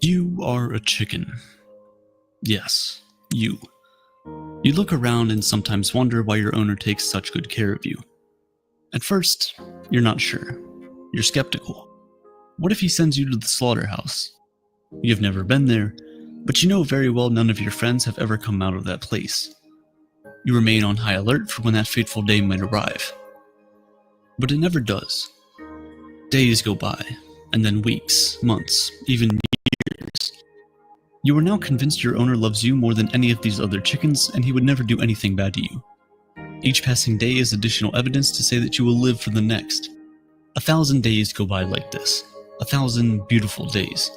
You are a chicken. Yes, you. You look around and sometimes wonder why your owner takes such good care of you. At first, you're not sure. You're skeptical. What if he sends you to the slaughterhouse? You've never been there, but you know very well none of your friends have ever come out of that place. You remain on high alert for when that fateful day might arrive. But it never does. Days go by, and then weeks, months, even years. You are now convinced your owner loves you more than any of these other chickens, and he would never do anything bad to you. Each passing day is additional evidence to say that you will live for the next. 1,000 days go by like this. 1,000 beautiful days.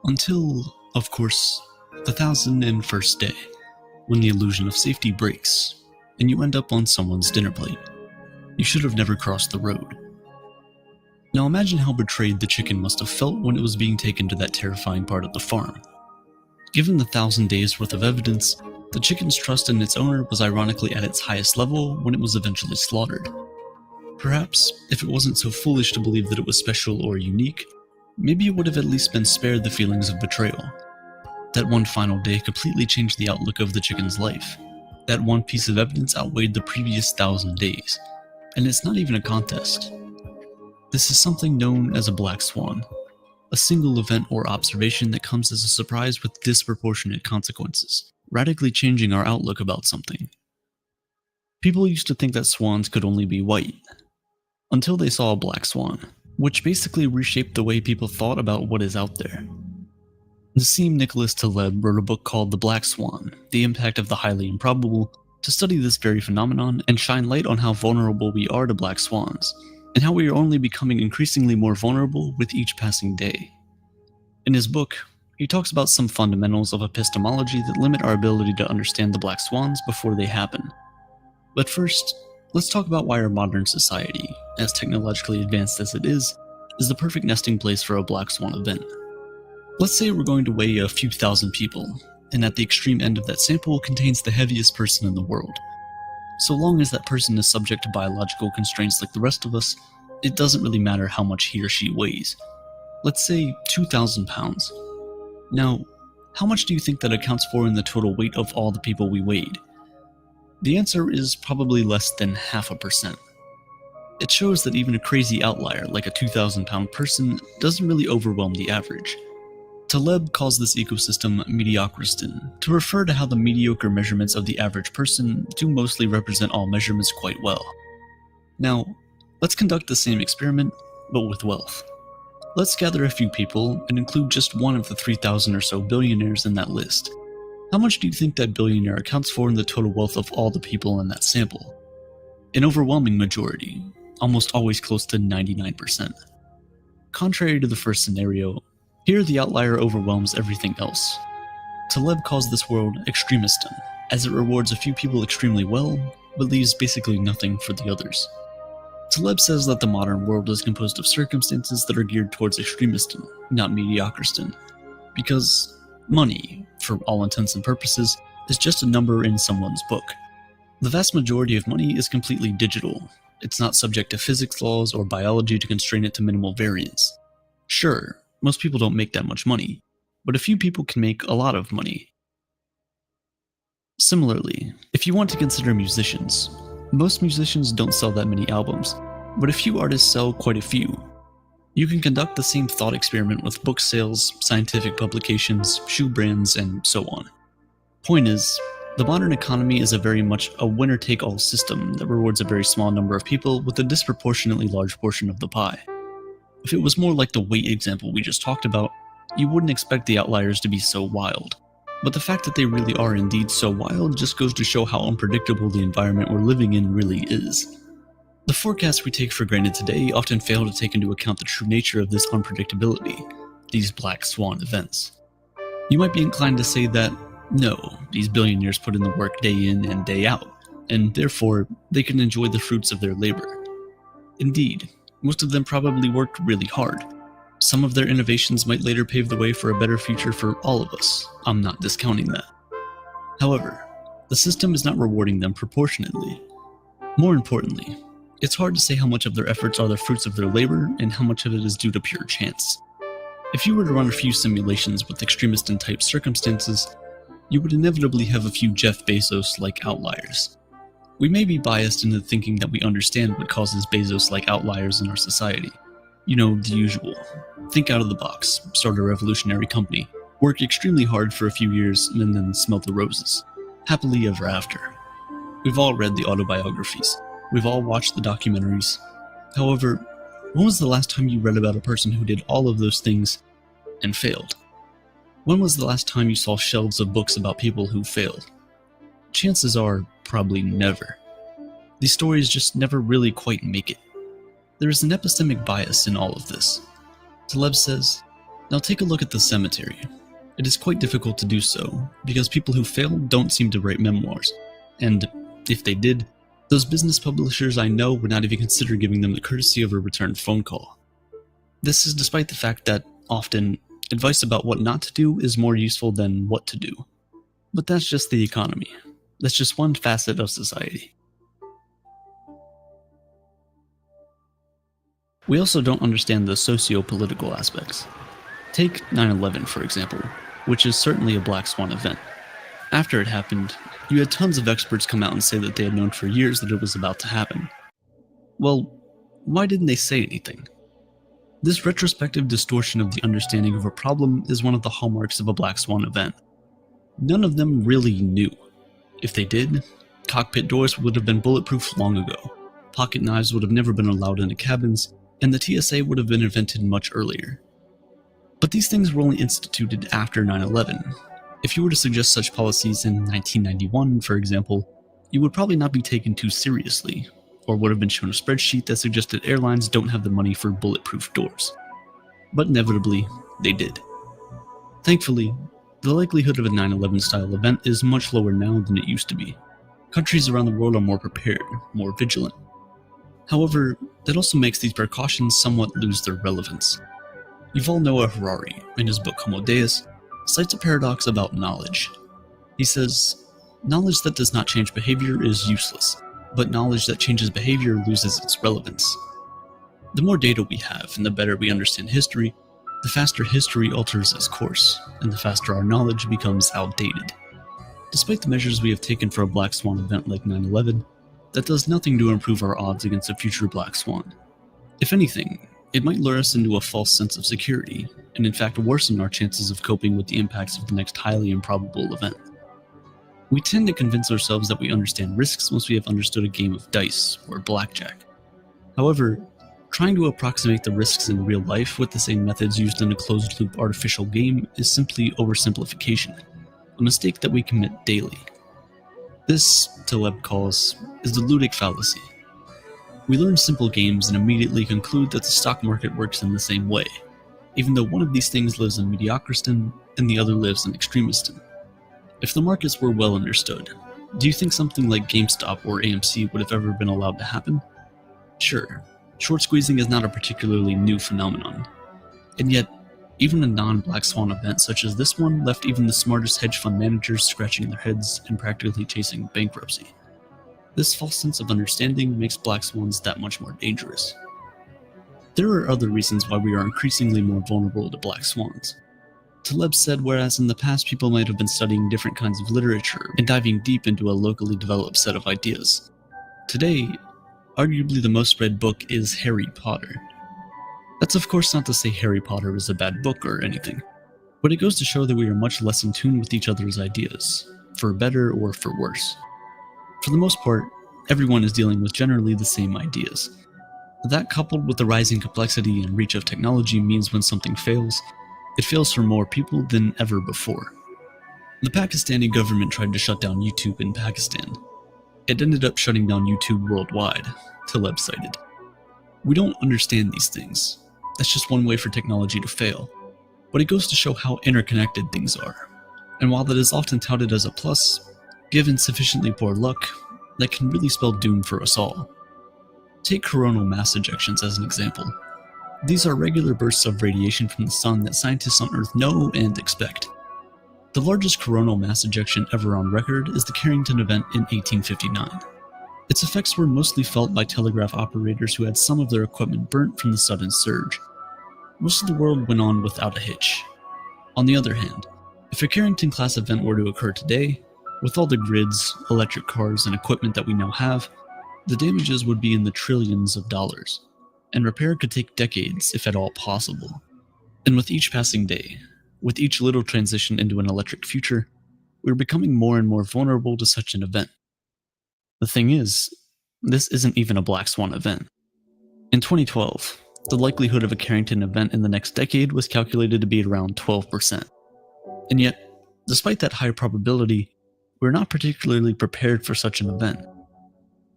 Until, of course, the 1,001st day, when the illusion of safety breaks, and you end up on someone's dinner plate. You should have never crossed the road. Now imagine how betrayed the chicken must have felt when it was being taken to that terrifying part of the farm. Given the 1,000 days worth of evidence, the chicken's trust in its owner was ironically at its highest level when it was eventually slaughtered. Perhaps, if it wasn't so foolish to believe that it was special or unique, maybe it would have at least been spared the feelings of betrayal. That one final day completely changed the outlook of the chicken's life. That one piece of evidence outweighed the previous 1,000 days. And it's not even a contest. This is something known as a black swan, a single event or observation that comes as a surprise with disproportionate consequences, radically changing our outlook about something. People used to think that swans could only be white, until they saw a black swan, which basically reshaped the way people thought about what is out there. Nassim Nicholas Taleb wrote a book called The Black Swan: The Impact of the Highly Improbable, to study this very phenomenon and shine light on how vulnerable we are to black swans, and how we are only becoming increasingly more vulnerable with each passing day. In his book, he talks about some fundamentals of epistemology that limit our ability to understand the black swans before they happen. But first, let's talk about why our modern society, as technologically advanced as it is the perfect nesting place for a black swan event. Let's say we're going to weigh a few thousand people, and at the extreme end of that sample contains the heaviest person in the world. So long as that person is subject to biological constraints like the rest of us, it doesn't really matter how much he or she weighs. Let's say 2,000 pounds. Now, how much do you think that accounts for in the total weight of all the people we weighed? The answer is probably less than 0.5%. It shows that even a crazy outlier like a 2,000 pound person doesn't really overwhelm the average. Taleb calls this ecosystem mediocriston, to refer to how the mediocre measurements of the average person do mostly represent all measurements quite well. Now, let's conduct the same experiment, but with wealth. Let's gather a few people and include just one of the 3,000 or so billionaires in that list. How much do you think that billionaire accounts for in the total wealth of all the people in that sample? An overwhelming majority, almost always close to 99%. Contrary to the first scenario, here the outlier overwhelms everything else. Taleb calls this world extremiston, as it rewards a few people extremely well, but leaves basically nothing for the others. Taleb says that the modern world is composed of circumstances that are geared towards extremiston, not mediocriston, because money, for all intents and purposes, is just a number in someone's book. The vast majority of money is completely digital. It's not subject to physics laws or biology to constrain it to minimal variance. Sure, most people don't make that much money, but a few people can make a lot of money. Similarly, if you want to consider musicians, most musicians don't sell that many albums, but a few artists sell quite a few. You can conduct the same thought experiment with book sales, scientific publications, shoe brands, and so on. Point is, the modern economy is very much a winner-take-all system that rewards a very small number of people with a disproportionately large portion of the pie. If it was more like the weight example we just talked about, you wouldn't expect the outliers to be so wild. But the fact that they really are indeed so wild just goes to show how unpredictable the environment we're living in really is. The forecasts we take for granted today often fail to take into account the true nature of this unpredictability, these black swan events. You might be inclined to say that, no, these billionaires put in the work day in and day out, and therefore they can enjoy the fruits of their labor. Indeed, most of them probably worked really hard. Some of their innovations might later pave the way for a better future for all of us. I'm not discounting that. However, the system is not rewarding them proportionately. More importantly, it's hard to say how much of their efforts are the fruits of their labor and how much of it is due to pure chance. If you were to run a few simulations with extremist-type circumstances, you would inevitably have a few Jeff Bezos-like outliers. We may be biased into thinking that we understand what causes Bezos-like outliers in our society. You know, the usual. Think out of the box, start a revolutionary company, work extremely hard for a few years, and then smell the roses. Happily ever after. We've all read the autobiographies. We've all watched the documentaries. However, when was the last time you read about a person who did all of those things and failed? When was the last time you saw shelves of books about people who failed? Chances are, probably never. These stories just never really quite make it. There is an epistemic bias in all of this. Taleb says, "Now take a look at the cemetery. It is quite difficult to do so, because people who fail don't seem to write memoirs, and if they did, those business publishers I know would not even consider giving them the courtesy of a returned phone call. This is despite the fact that, often, advice about what not to do is more useful than what to do. But that's just the economy. That's just one facet of society." We also don't understand the socio-political aspects. Take 9/11, for example, which is certainly a black swan event. After it happened, you had tons of experts come out and say that they had known for years that it was about to happen. Well, why didn't they say anything? This retrospective distortion of the understanding of a problem is one of the hallmarks of a black swan event. None of them really knew. If they did, cockpit doors would have been bulletproof long ago, pocket knives would have never been allowed into cabins, and the TSA would have been invented much earlier. But these things were only instituted after 9/11. If you were to suggest such policies in 1991, for example, you would probably not be taken too seriously, or would have been shown a spreadsheet that suggested airlines don't have the money for bulletproof doors. But inevitably, they did. Thankfully, the likelihood of a 9/11 style event is much lower now than it used to be. Countries around the world are more prepared, more vigilant. However, that also makes these precautions somewhat lose their relevance. Yuval Noah Harari, in his book Homo Deus, cites a paradox about knowledge. He says, "Knowledge that does not change behavior is useless, but knowledge that changes behavior loses its relevance." The more data we have and the better we understand history, the faster history alters its course, and the faster our knowledge becomes outdated. Despite the measures we have taken for a black swan event like 9/11, that does nothing to improve our odds against a future black swan. If anything, it might lure us into a false sense of security, and in fact worsen our chances of coping with the impacts of the next highly improbable event. We tend to convince ourselves that we understand risks once we have understood a game of dice or blackjack. However, trying to approximate the risks in real life with the same methods used in a closed-loop artificial game is simply oversimplification, a mistake that we commit daily. This, Taleb calls, is the ludic fallacy. We learn simple games and immediately conclude that the stock market works in the same way, even though one of these things lives in mediocristan and the other lives in extremistan. If the markets were well understood, do you think something like GameStop or AMC would have ever been allowed to happen? Sure, short squeezing is not a particularly new phenomenon, and yet, even a non-black swan event such as this one left even the smartest hedge fund managers scratching their heads and practically chasing bankruptcy. This false sense of understanding makes black swans that much more dangerous. There are other reasons why we are increasingly more vulnerable to black swans. Taleb said whereas in the past people might have been studying different kinds of literature and diving deep into a locally developed set of ideas, today, arguably the most read book is Harry Potter. That's of course not to say Harry Potter is a bad book or anything, but it goes to show that we are much less in tune with each other's ideas, for better or for worse. For the most part, everyone is dealing with generally the same ideas. That coupled with the rising complexity and reach of technology means when something fails, it fails for more people than ever before. The Pakistani government tried to shut down YouTube in Pakistan. It ended up shutting down YouTube worldwide, Taleb cited. We don't understand these things. That's just one way for technology to fail. But it goes to show how interconnected things are. And while that is often touted as a plus, given sufficiently poor luck, that can really spell doom for us all. Take coronal mass ejections as an example. These are regular bursts of radiation from the sun that scientists on Earth know and expect. The largest coronal mass ejection ever on record is the Carrington event in 1859. Its effects were mostly felt by telegraph operators who had some of their equipment burnt from the sudden surge. most of the world went on without a hitch. On the other hand, if a Carrington-class event were to occur today, with all the grids, electric cars, and equipment that we now have, the damages would be in the trillions of dollars, and repair could take decades if at all possible. And with each passing day, with each little transition into an electric future, we're becoming more and more vulnerable to such an event. The thing is, this isn't even a black swan event. In 2012, the likelihood of a Carrington event in the next decade was calculated to be around 12%. And yet, despite that high probability, we're not particularly prepared for such an event.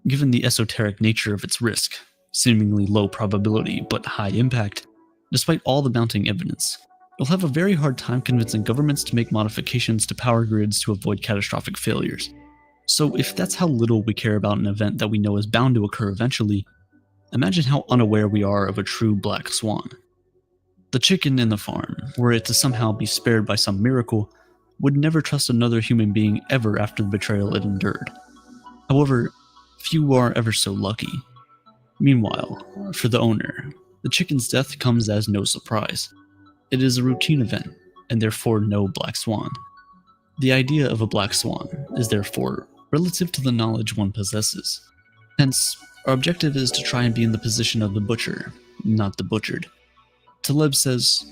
Given the esoteric nature of its risk, seemingly low probability but high impact, despite all the mounting evidence, you'll have a very hard time convincing governments to make modifications to power grids to avoid catastrophic failures. So if that's how little we care about an event that we know is bound to occur eventually, imagine how unaware we are of a true black swan. The chicken in the farm, were it to somehow be spared by some miracle, would never trust another human being ever after the betrayal it endured. However, few are ever so lucky. Meanwhile, for the owner, the chicken's death comes as no surprise. It is a routine event, and therefore no black swan. The idea of a black swan is therefore relative to the knowledge one possesses. Hence, our objective is to try and be in the position of the butcher, not the butchered. Taleb says,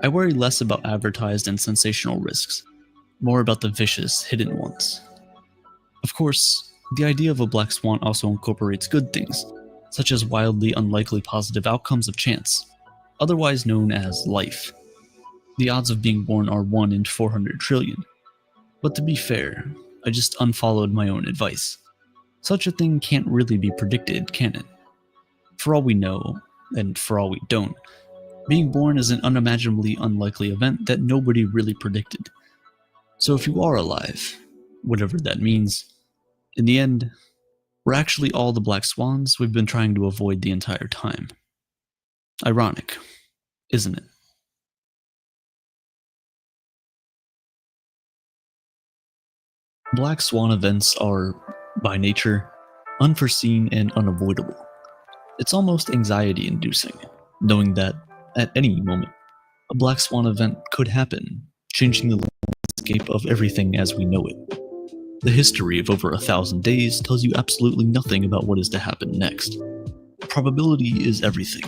"I worry less about advertised and sensational risks, more about the vicious, hidden ones." Of course, the idea of a black swan also incorporates good things, such as wildly unlikely positive outcomes of chance, otherwise known as life. The odds of being born are 1 in 400 trillion. But to be fair, I just unfollowed my own advice. Such a thing can't really be predicted, can it? For all we know, and for all we don't, being born is an unimaginably unlikely event that nobody really predicted. So if you are alive, whatever that means, in the end, we're actually all the black swans we've been trying to avoid the entire time. Ironic, isn't it? Black swan events are, by nature, unforeseen and unavoidable. It's almost anxiety-inducing, knowing that, at any moment, a black swan event could happen, changing the landscape of everything as we know it. The history of over 1,000 days tells you absolutely nothing about what is to happen next. Probability is everything,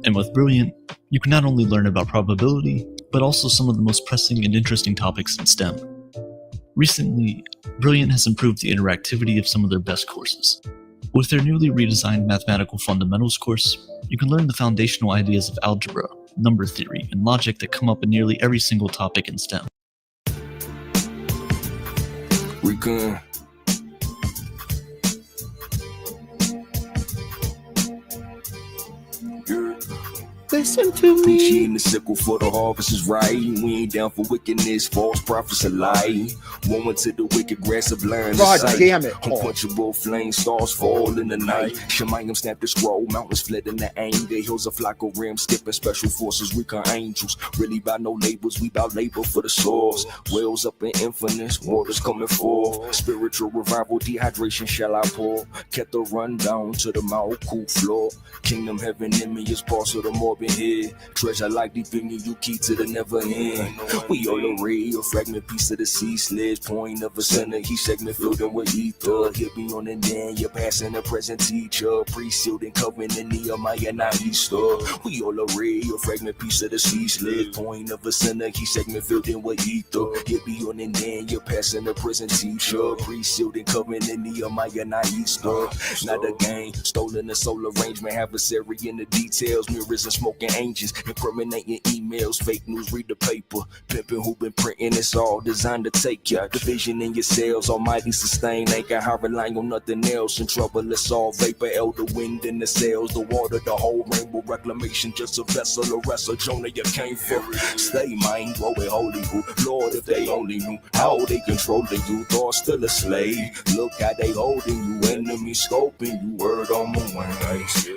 and with Brilliant, you can not only learn about probability, but also some of the most pressing and interesting topics in STEM. Recently, Brilliant has improved the interactivity of some of their best courses. With their newly redesigned Mathematical Fundamentals course, you can learn the foundational ideas of algebra, number theory, and logic that come up in nearly every single topic in STEM. Recon. Listen to me. She in the sickle for the harvest is right. We ain't down for wickedness, false prophets a lie. Woman to the wicked grass of blind God sight. damn it, Paul. Unquenchable flame, stars fall in the night. Shemayim snapped the scroll, mountains fled in the anger. Hills a flock of rams, skipping special forces, recon angels. Really by no labels, we bout labor for the source. Wells up in infinite, waters coming forth. Spiritual revival, dehydration shall I pour. Kept the run down to the Mount cool floor. Kingdom heaven in me is boss of the morbid head. Treasure like deep in you, key to the never end. We all a ray, a fragment piece of the sea sledge. Point of a center, he segment filled in with ether. He'll be on and then you're passing the present teacher. Pre-sealed and covenant in Nehemiah, not Easter. We all a ray, a fragment piece of the sea sledge. Point of a center, he segment filled in with ether. He'll be on and then you're passing the present teacher. Pre-sealed and covenant in Nehemiah, not Easter. Not a game, stolen the soul arrangement. Adversary in the details, mirrors and smoking angels, incriminating emails, fake news, read the paper, pimping who been printing, it's all designed to take ya. Division in your cells, almighty sustain, ain't got how relying on nothing else. In trouble, it's all vapor, elder wind in the sails, the water, the whole rainbow, reclamation, just a vessel, a wrestle, Jonah, you came for. Stay mind, woe it holy who, Lord, if they only knew how they controlling you, thought still a slave. Look how they holding you, enemy scoping you, word on my wing.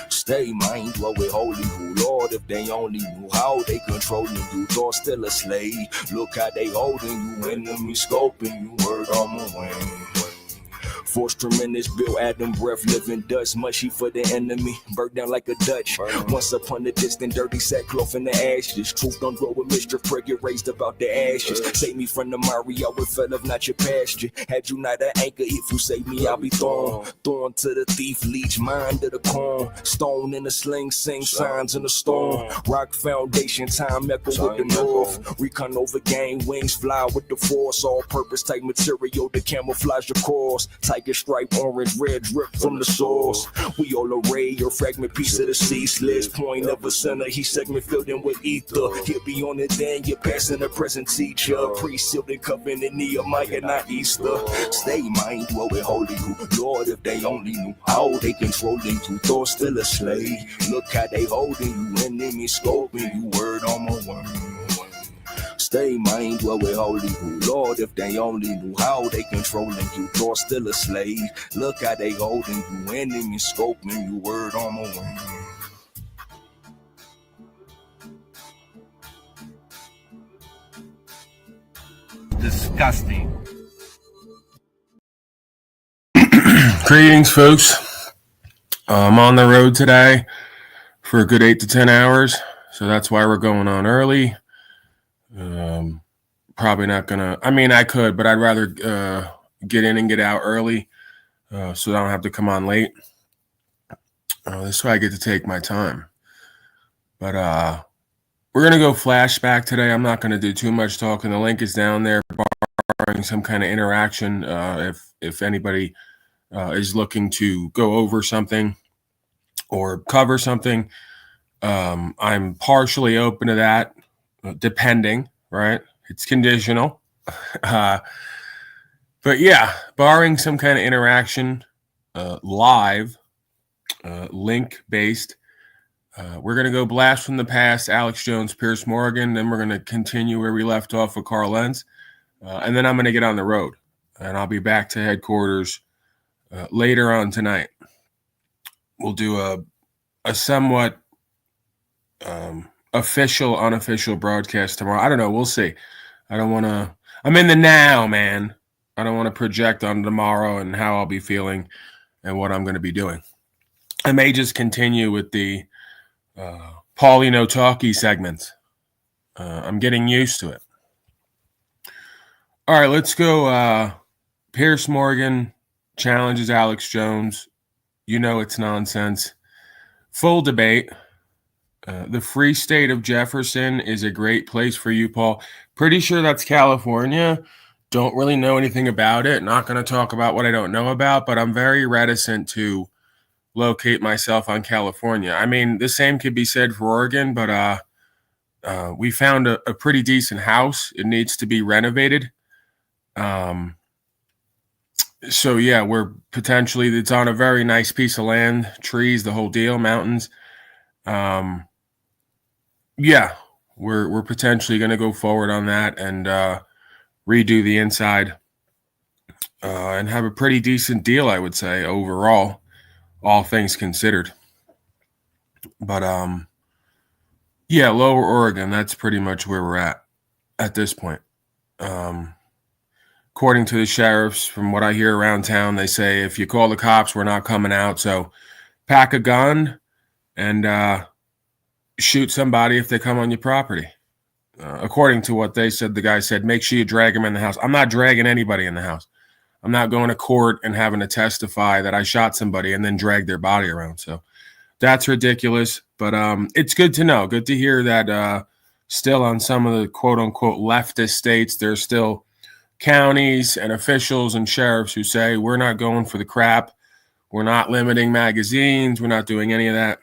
Stay mind, dwell with holy who, Lord, if they only knew how they controlling you, thought still a slave. Look how they holding you, enemy scoping you, word on my wing. Force tremendous, Bill Adam breath, living dust, mushy for the enemy, burnt down like a Dutch. Once upon a distant, dirty sackcloth in the ashes. Truth don't grow with mischief, prayer get raised about the ashes. Save me from the Mario, it fell of not your pasture. Had you not an anchor, if you save me, I'll be thrown to the thief, leech, mind of the corn. Stone in the sling, sing signs in the storm. Rock foundation, time echo with the north. Recon over game, wings fly with the force. All purpose type material to camouflage the course. Tiger stripe, orange, red drip from the source. We all array your fragment piece of the sea. Slits point of a center, he segment filled in with ether. He'll be on it then, you're passing the present teacher. Pre-sealed and covenant Nehemiah, not Easter. Stay mind, dwell with holy you. Lord, if they only knew how they controlling you. Thought still a slave. Look how they holding you, enemy scoping you. Word on my word. Stay mind, dwell with holy you. Lord, if they only knew how they controlling you. Thought still a slave. Look how they holding you, enemy scoping you. Word on my word. Disgusting. Greetings, folks. I'm on the road today for a good 8 to 10 hours, so that's why we're going on early. Probably not gonna. I mean, I could, but I'd rather get in and get out early, so I don't have to come on late. This way, I get to take my time. But we're gonna go flashback today. I'm not gonna do too much talking. The link is down there, barring some kind of interaction. If anybody is looking to go over something or cover something, I'm partially open to that, depending, right? It's conditional. But yeah, barring some kind of interaction, live, link-based, we're going to go blast from the past, Alex Jones, Pierce Morgan, then we're going to continue where we left off with Carl Lenz, and then I'm going to get on the road, and I'll be back to headquarters later on tonight. We'll do a somewhat official, unofficial broadcast tomorrow. I don't know. We'll see. I don't want to. I'm in the now, man. I don't want to project on tomorrow and how I'll be feeling and what I'm going to be doing. I may just continue with the Paulino talkie segments. I'm getting used to it. All right, let's go. Pierce Morgan challenges Alex Jones. You know it's nonsense. Full debate. The free state of Jefferson is a great place for you, Paul. Pretty sure that's California. Don't really know anything about it. Not going to talk about what I don't know about, but I'm very reticent to locate myself on California. I mean, the same could be said for Oregon, but we found a pretty decent house. It needs to be renovated. So yeah, we're potentially, it's on a very nice piece of land, trees, the whole deal, mountains. Yeah, we're potentially going to go forward on that and redo the inside and have a pretty decent deal, I would say, overall, all things considered. But yeah, Lower Oregon, that's pretty much where we're at this point. According to the sheriffs, from what I hear around town, they say if you call the cops, we're not coming out. So pack a gun and shoot somebody if they come on your property. According to what they said, the guy said, make sure you drag him in the house. I'm not dragging anybody in the house. I'm not going to court and having to testify that I shot somebody and then drag their body around. So that's ridiculous. But it's good to know. Good to hear that still on some of the quote-unquote leftist states, there's still counties and officials and sheriffs who say, we're not going for the crap. We're not limiting magazines. We're not doing any of that.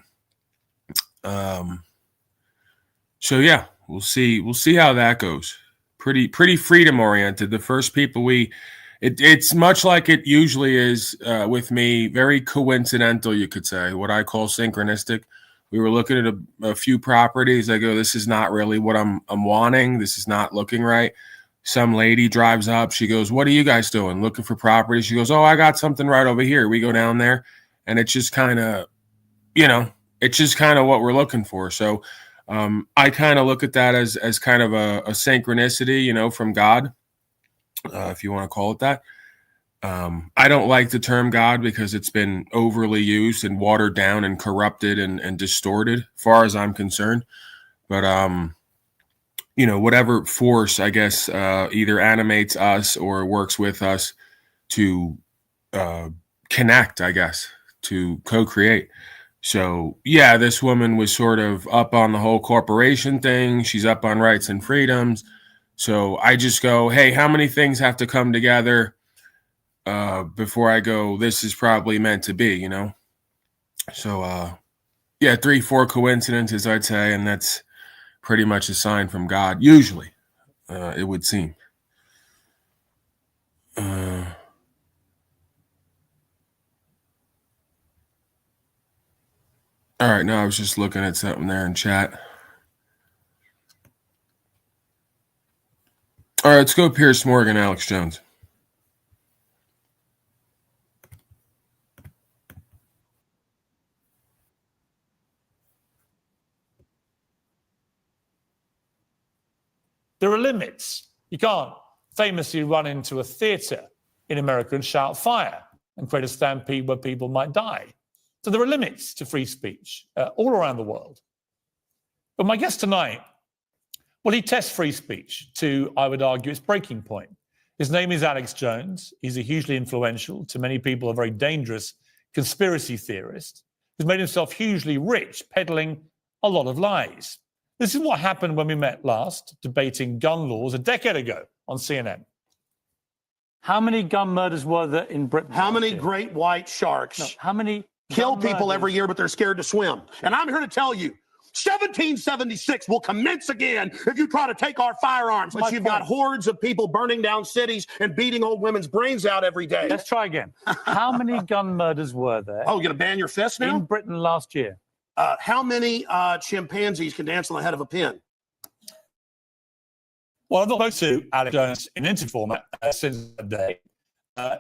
So yeah, we'll see how that goes. Pretty freedom oriented. The first people it's much like it usually is with me, very coincidental, you could say, what I call synchronistic. We were looking at a few properties. I go, this is not really what I'm wanting. This is not looking right. Some lady drives up. She goes, what are you guys doing? Looking for property. She goes, oh, I got something right over here. We go down there and it's just kind of, it's just kind of what we're looking for. So I kind of look at that as kind of a synchronicity, from God, if you want to call it that. I don't like the term God because it's been overly used and watered down and corrupted and distorted, as far as I'm concerned. But whatever force, I guess, either animates us or works with us to connect, I guess, to co-create. So, yeah, this woman was sort of up on the whole corporation thing. She's up on rights and freedoms. So I just go, hey, how many things have to come together before I go, this is probably meant to be, So, 3-4 coincidences, I'd say, and that's pretty much a sign from God, usually, it would seem. All right, now I was just looking at something there in chat. All right, let's go Pierce Morgan, Alex Jones. There are limits. You can't famously run into a theater in America and shout fire and create a stampede where people might die. So there are limits to free speech all around the world. But my guest tonight, well, he tests free speech to, I would argue, its breaking point. His name is Alex Jones. He's a hugely influential, to many people, a very dangerous conspiracy theorist who's made himself hugely rich, peddling a lot of lies. This is what happened when we met last, debating gun laws a decade ago on CNN. How many gun murders were there in Britain? How many great white sharks how many kill people every year, but they're scared to swim? And I'm here to tell you, 1776 will commence again if you try to take our firearms. But you've got hordes of people burning down cities and beating old women's brains out every day. Let's try again. How many gun murders were there? Oh, you're going to ban your fist now? In Britain last year. How many chimpanzees can dance on the head of a pin? Well, I've not spoken to Alex Jones in interview format since that day.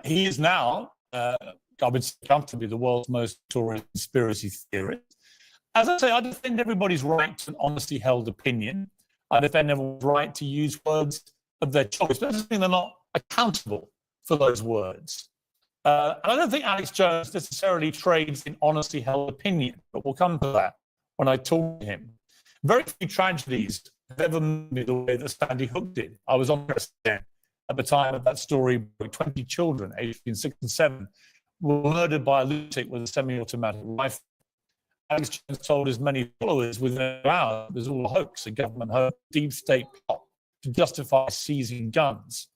He is now, I would say comfortably, the world's most notorious conspiracy theorist. As I say, I defend everybody's right to an honestly held opinion. I defend everyone's right to use words of their choice. But that doesn't mean they're not accountable for those words. And I don't think Alex Jones necessarily trades in honestly held opinion, but we'll come to that when I talk to him. Very few tragedies have ever moved me the way that Sandy Hook did. I was on CNN at the time of that story, 20 children, aged between 6 and 7, were murdered by a lunatic with a semi-automatic rifle. Alex Jones told his many followers within an hour it was all a hoax, a government hoax, deep state plot to justify seizing guns.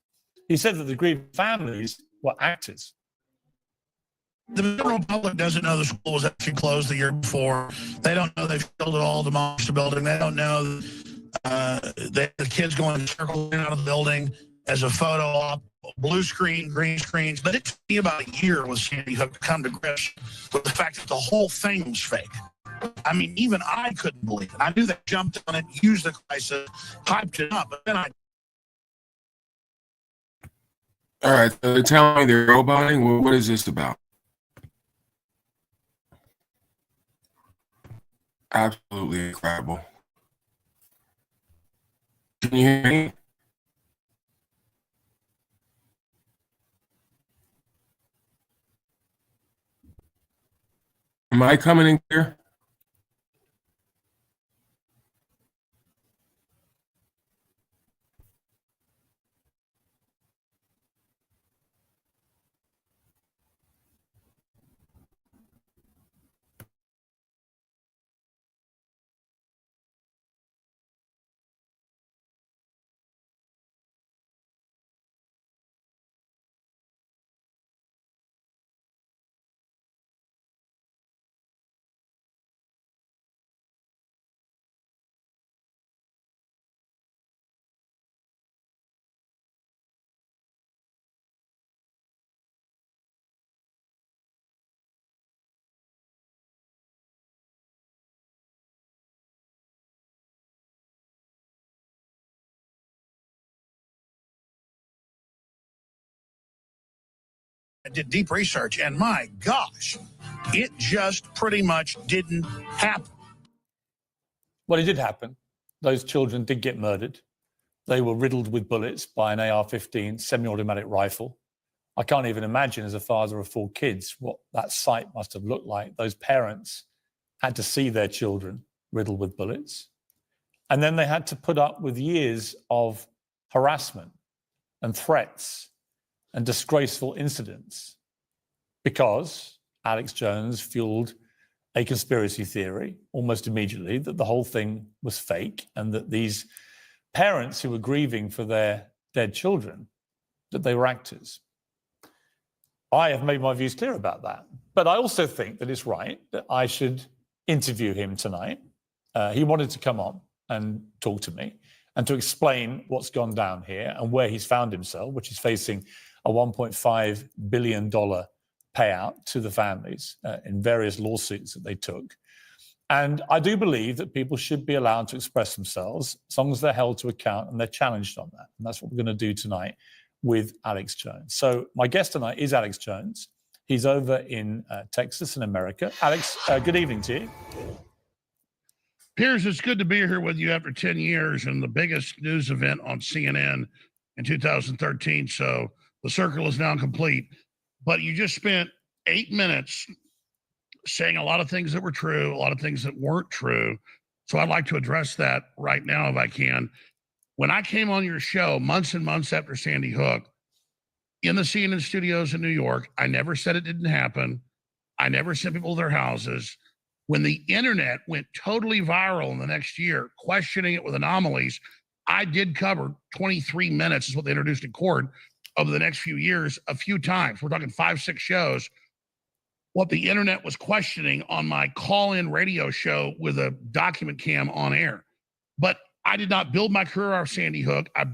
He said that the grieving families were actors. The general public doesn't know the school was actually closed the year before. They don't know they've killed it all, demolished the building. They don't know the kids going in circles in and out of the building as a photo op, blue screen, green screens. But it took me about a year with Sandy Hook to come to grips with the fact that the whole thing was fake. I mean, even I couldn't believe it. I knew they jumped on it, used the crisis, hyped it up, but then All right, so they're telling me they're roboting. What is this about? Absolutely incredible. Can you hear me? Am I coming in here? I did deep research, and my gosh, it just pretty much didn't happen. Well, it did happen. Those children did get murdered. They were riddled with bullets by an AR-15 semi-automatic rifle. I can't even imagine, as a father of 4 kids, what that sight must have looked like. Those parents had to see their children riddled with bullets. And then they had to put up with years of harassment and threats and disgraceful incidents because Alex Jones fueled a conspiracy theory almost immediately that the whole thing was fake and that these parents who were grieving for their dead children, that they were actors. I have made my views clear about that. But I also think that it's right that I should interview him tonight. He wanted to come on and talk to me and to explain what's gone down here and where he's found himself, which is facing a $1.5 billion payout to the families in various lawsuits that they took. And I do believe that people should be allowed to express themselves as long as they're held to account and they're challenged on that. And that's what we're going to do tonight with Alex Jones. So my guest tonight is Alex Jones. He's over in Texas in America. Alex, good evening to you. Piers, it's good to be here with you after 10 years and the biggest news event on CNN in 2013. So the circle is now complete. But you just spent 8 minutes saying a lot of things that were true, a lot of things that weren't true. So I'd like to address that right now if I can. When I came on your show months and months after Sandy Hook in the CNN studios in New York, I never said it didn't happen. I never sent people to their houses. When the internet went totally viral in the next year, questioning it with anomalies, I did cover 23 minutes is what they introduced in court over the next few years, a few times. We're talking 5-6 shows. What the internet was questioning on my call-in radio show with a document cam on air. But I did not build my career off Sandy Hook. I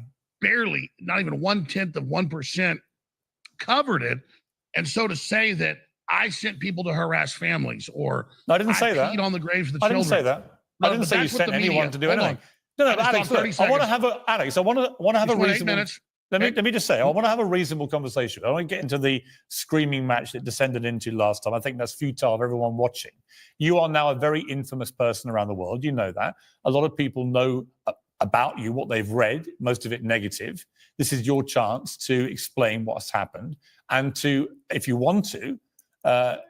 barely, not even 1/10% covered it. And so to say that I sent people to harass families or no, I didn't say that. On the graves of the children. I didn't say that. I didn't say you sent anyone to do anything. No, but Alex, look, I want to have a Alex. I want to have a reasonable. Let me just say, I want to have a reasonable conversation. I don't want to get into the screaming match that descended into last time. I think that's futile for everyone watching. You are now a very infamous person around the world. You know that. A lot of people know about you, what they've read, most of it negative. This is your chance to explain what's happened and to, if you want to,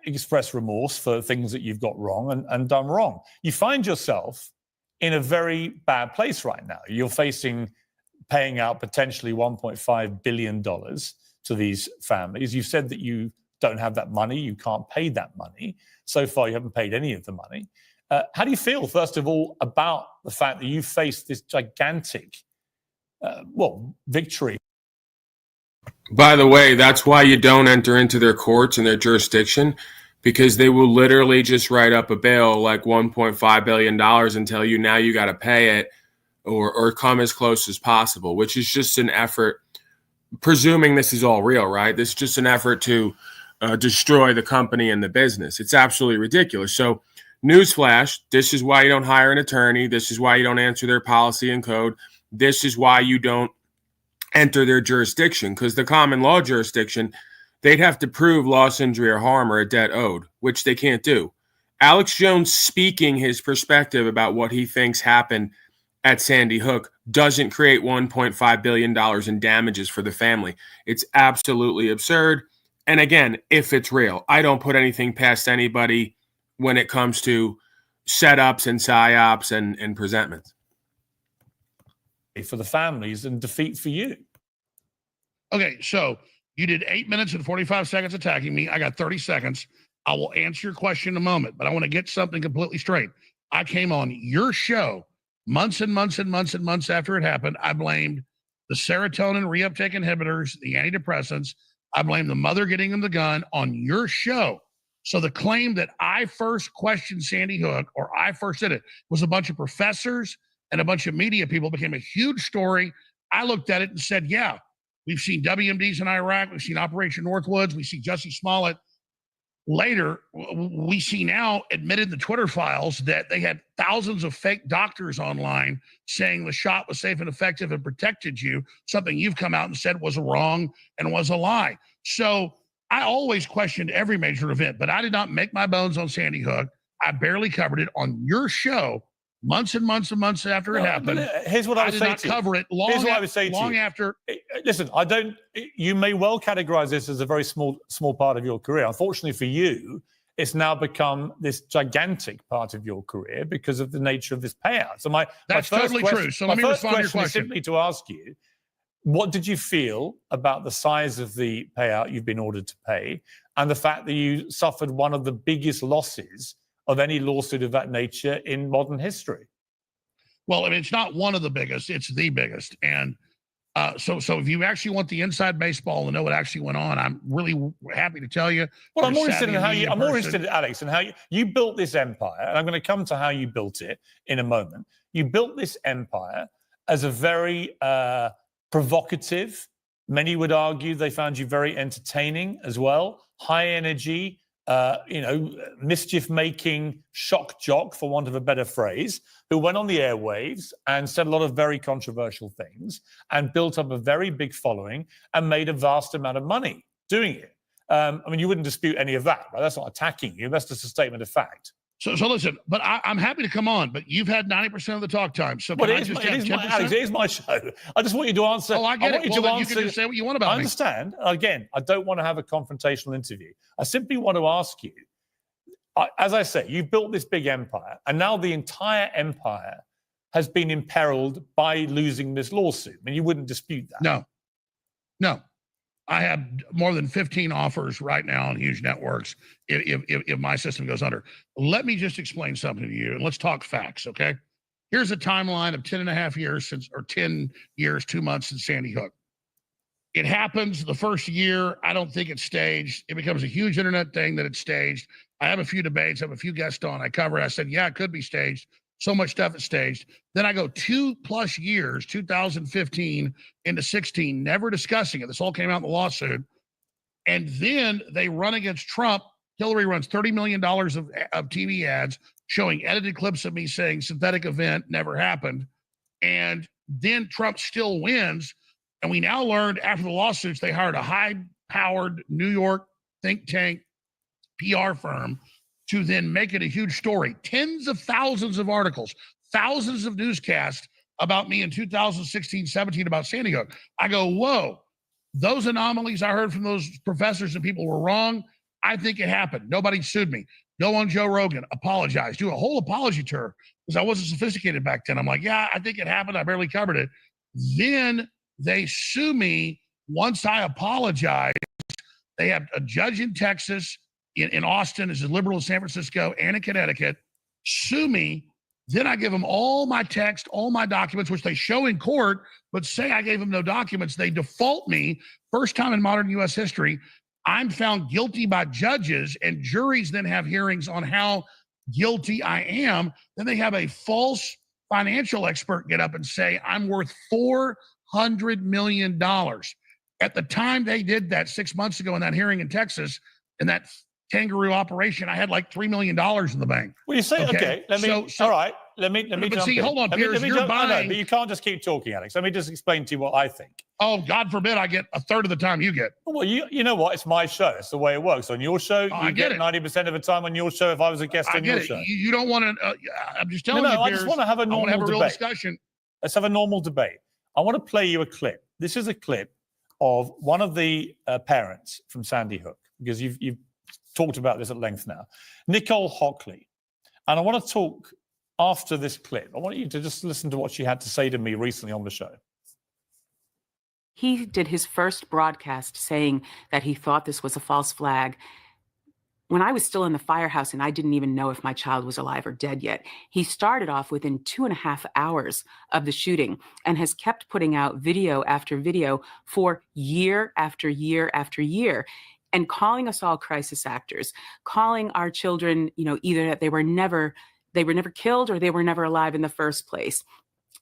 express remorse for things that you've got wrong and done wrong. You find yourself in a very bad place right now. You're paying out potentially $1.5 billion to these families. You've said that you don't have that money. You can't pay that money. So far, you haven't paid any of the money. How do you feel, first of all, about the fact that you faced this gigantic, victory? By the way, that's why you don't enter into their courts and their jurisdiction, because they will literally just write up a bill like $1.5 billion and tell you now you got to pay it or come as close as possible, which is just an effort, presuming this is all real, right? This is just an effort to destroy the company and the business. It's absolutely ridiculous. So newsflash, this is why you don't hire an attorney. This is why you don't answer their policy and code. This is why you don't enter their jurisdiction, because the common law jurisdiction, they'd have to prove loss, injury, or harm or a debt owed, which they can't do. Alex Jones speaking his perspective about what he thinks happened at Sandy Hook doesn't create $1.5 billion in damages for the family. It's absolutely absurd. And again, if it's real, I don't put anything past anybody when it comes to setups and psyops and presentments. For the families and defeat for you. Okay, so you did 8 minutes and 45 seconds attacking me. I got 30 seconds. I will answer your question in a moment, but I want to get something completely straight. I came on your show months and months and months and months after it happened. I blamed the serotonin reuptake inhibitors, the antidepressants. I blamed the mother getting him the gun on your show. So the claim that I first questioned Sandy Hook or I first did it was a bunch of professors and a bunch of media people. Became a huge story. I looked at it and said, yeah, we've seen WMDs in Iraq. We've seen Operation Northwoods. We see Jussie Smollett. Later, we see now admitted in the Twitter files that they had thousands of fake doctors online saying the shot was safe and effective and protected you, something you've come out and said was wrong and was a lie. So I always questioned every major event, but I did not make my bones on Sandy Hook. I barely covered it on your show months and months and months after it happened. Here's what I would say to you. I did not cover it long after. listen, I don't. You may well categorize this as a very small part of your career. Unfortunately for you, it's now become this gigantic part of your career because of the nature of this payout. So That's totally true. So let me respond to your question. Is simply to ask you, what did you feel about the size of the payout you've been ordered to pay, and the fact that you suffered one of the biggest losses of any lawsuit of that nature in modern history? Well, I mean, it's not one of the biggest; it's the biggest. And so if you actually want the inside baseball and know what actually went on, I'm really happy to tell you. Well, I'm more interested in how you. I'm more interested, Alex, in how you built this empire, and I'm going to come to how you built it in a moment. You built this empire as a very provocative. Many would argue they found you very entertaining as well. High energy, mischief-making shock jock, for want of a better phrase, who went on the airwaves and said a lot of very controversial things and built up a very big following and made a vast amount of money doing it. I mean, you wouldn't dispute any of that, right? That's not attacking you. That's just a statement of fact. So listen, but I'm happy to come on, but you've had 90% of the talk time. So it is my show. I just want you to answer. Oh, I get it. You can just say what you want about me. I understand. Again, I don't want to have a confrontational interview. I simply want to ask you, as I say, you've built this big empire, and now the entire empire has been imperiled by losing this lawsuit. I mean, you wouldn't dispute that. No. I have more than 15 offers right now on huge networks if my system goes under. Let me just explain something to you, and let's talk facts, okay? Here's a timeline of 10 years, 2 months since Sandy Hook. It happens the first year. I don't think it's staged. It becomes a huge internet thing that it's staged. I have a few debates. I have a few guests on. I cover it. I said, yeah, it could be staged. So much stuff is staged. Then I go 2+ years, 2015 into 16, never discussing it. This all came out in the lawsuit. And then they run against Trump. Hillary runs $30 million of TV ads showing edited clips of me saying synthetic event never happened. And then Trump still wins. And we now learned after the lawsuits, they hired a high-powered New York think tank PR firm to then make it a huge story. Tens of thousands of articles, thousands of newscasts about me in 2016, 17 about Sandy Hook. I go, whoa, those anomalies I heard from those professors and people were wrong. I think it happened. Nobody sued me. Go on Joe Rogan, apologize, do a whole apology tour because I wasn't sophisticated back then. I'm like, yeah, I think it happened. I barely covered it. Then they sue me once I apologize. They have a judge in Texas, in Austin, is as liberal as San Francisco, and in Connecticut, sue me. Then I give them all my text, all my documents, which they show in court, but say I gave them no documents. They default me. First time in modern U.S. history, I'm found guilty by judges, and juries then have hearings on how guilty I am. Then they have a false financial expert get up and say I'm worth $400 million. At the time they did that 6 months ago in that hearing in Texas, in that kangaroo operation, I had like $3 million in the bank. Well, you say, okay, let me, all right, let me jump see, in. hold on, Piers, you're buying. But you can't just keep talking, Alex. Let me just explain to you what I think. Oh, God forbid I get a third of the time you get. Well, you know what? It's my show. It's the way it works. On your show, you get 90% of the time on your show if I was a guest on your show. You don't want to, I'm just telling you, I just want to have a normal debate. Real discussion. Let's have a normal debate. I want to play you a clip. This is a clip of one of the parents from Sandy Hook, because you've talked about this at length now, Nicole Hockley. And I want to talk after this clip. I want you to just listen to what she had to say to me recently on the show. He did his first broadcast saying that he thought this was a false flag when I was still in the firehouse and I didn't even know if my child was alive or dead yet. He started off within 2.5 hours of the shooting and has kept putting out video after video for year after year after year, and calling us all crisis actors, calling our children, either that they were never killed or they were never alive in the first place,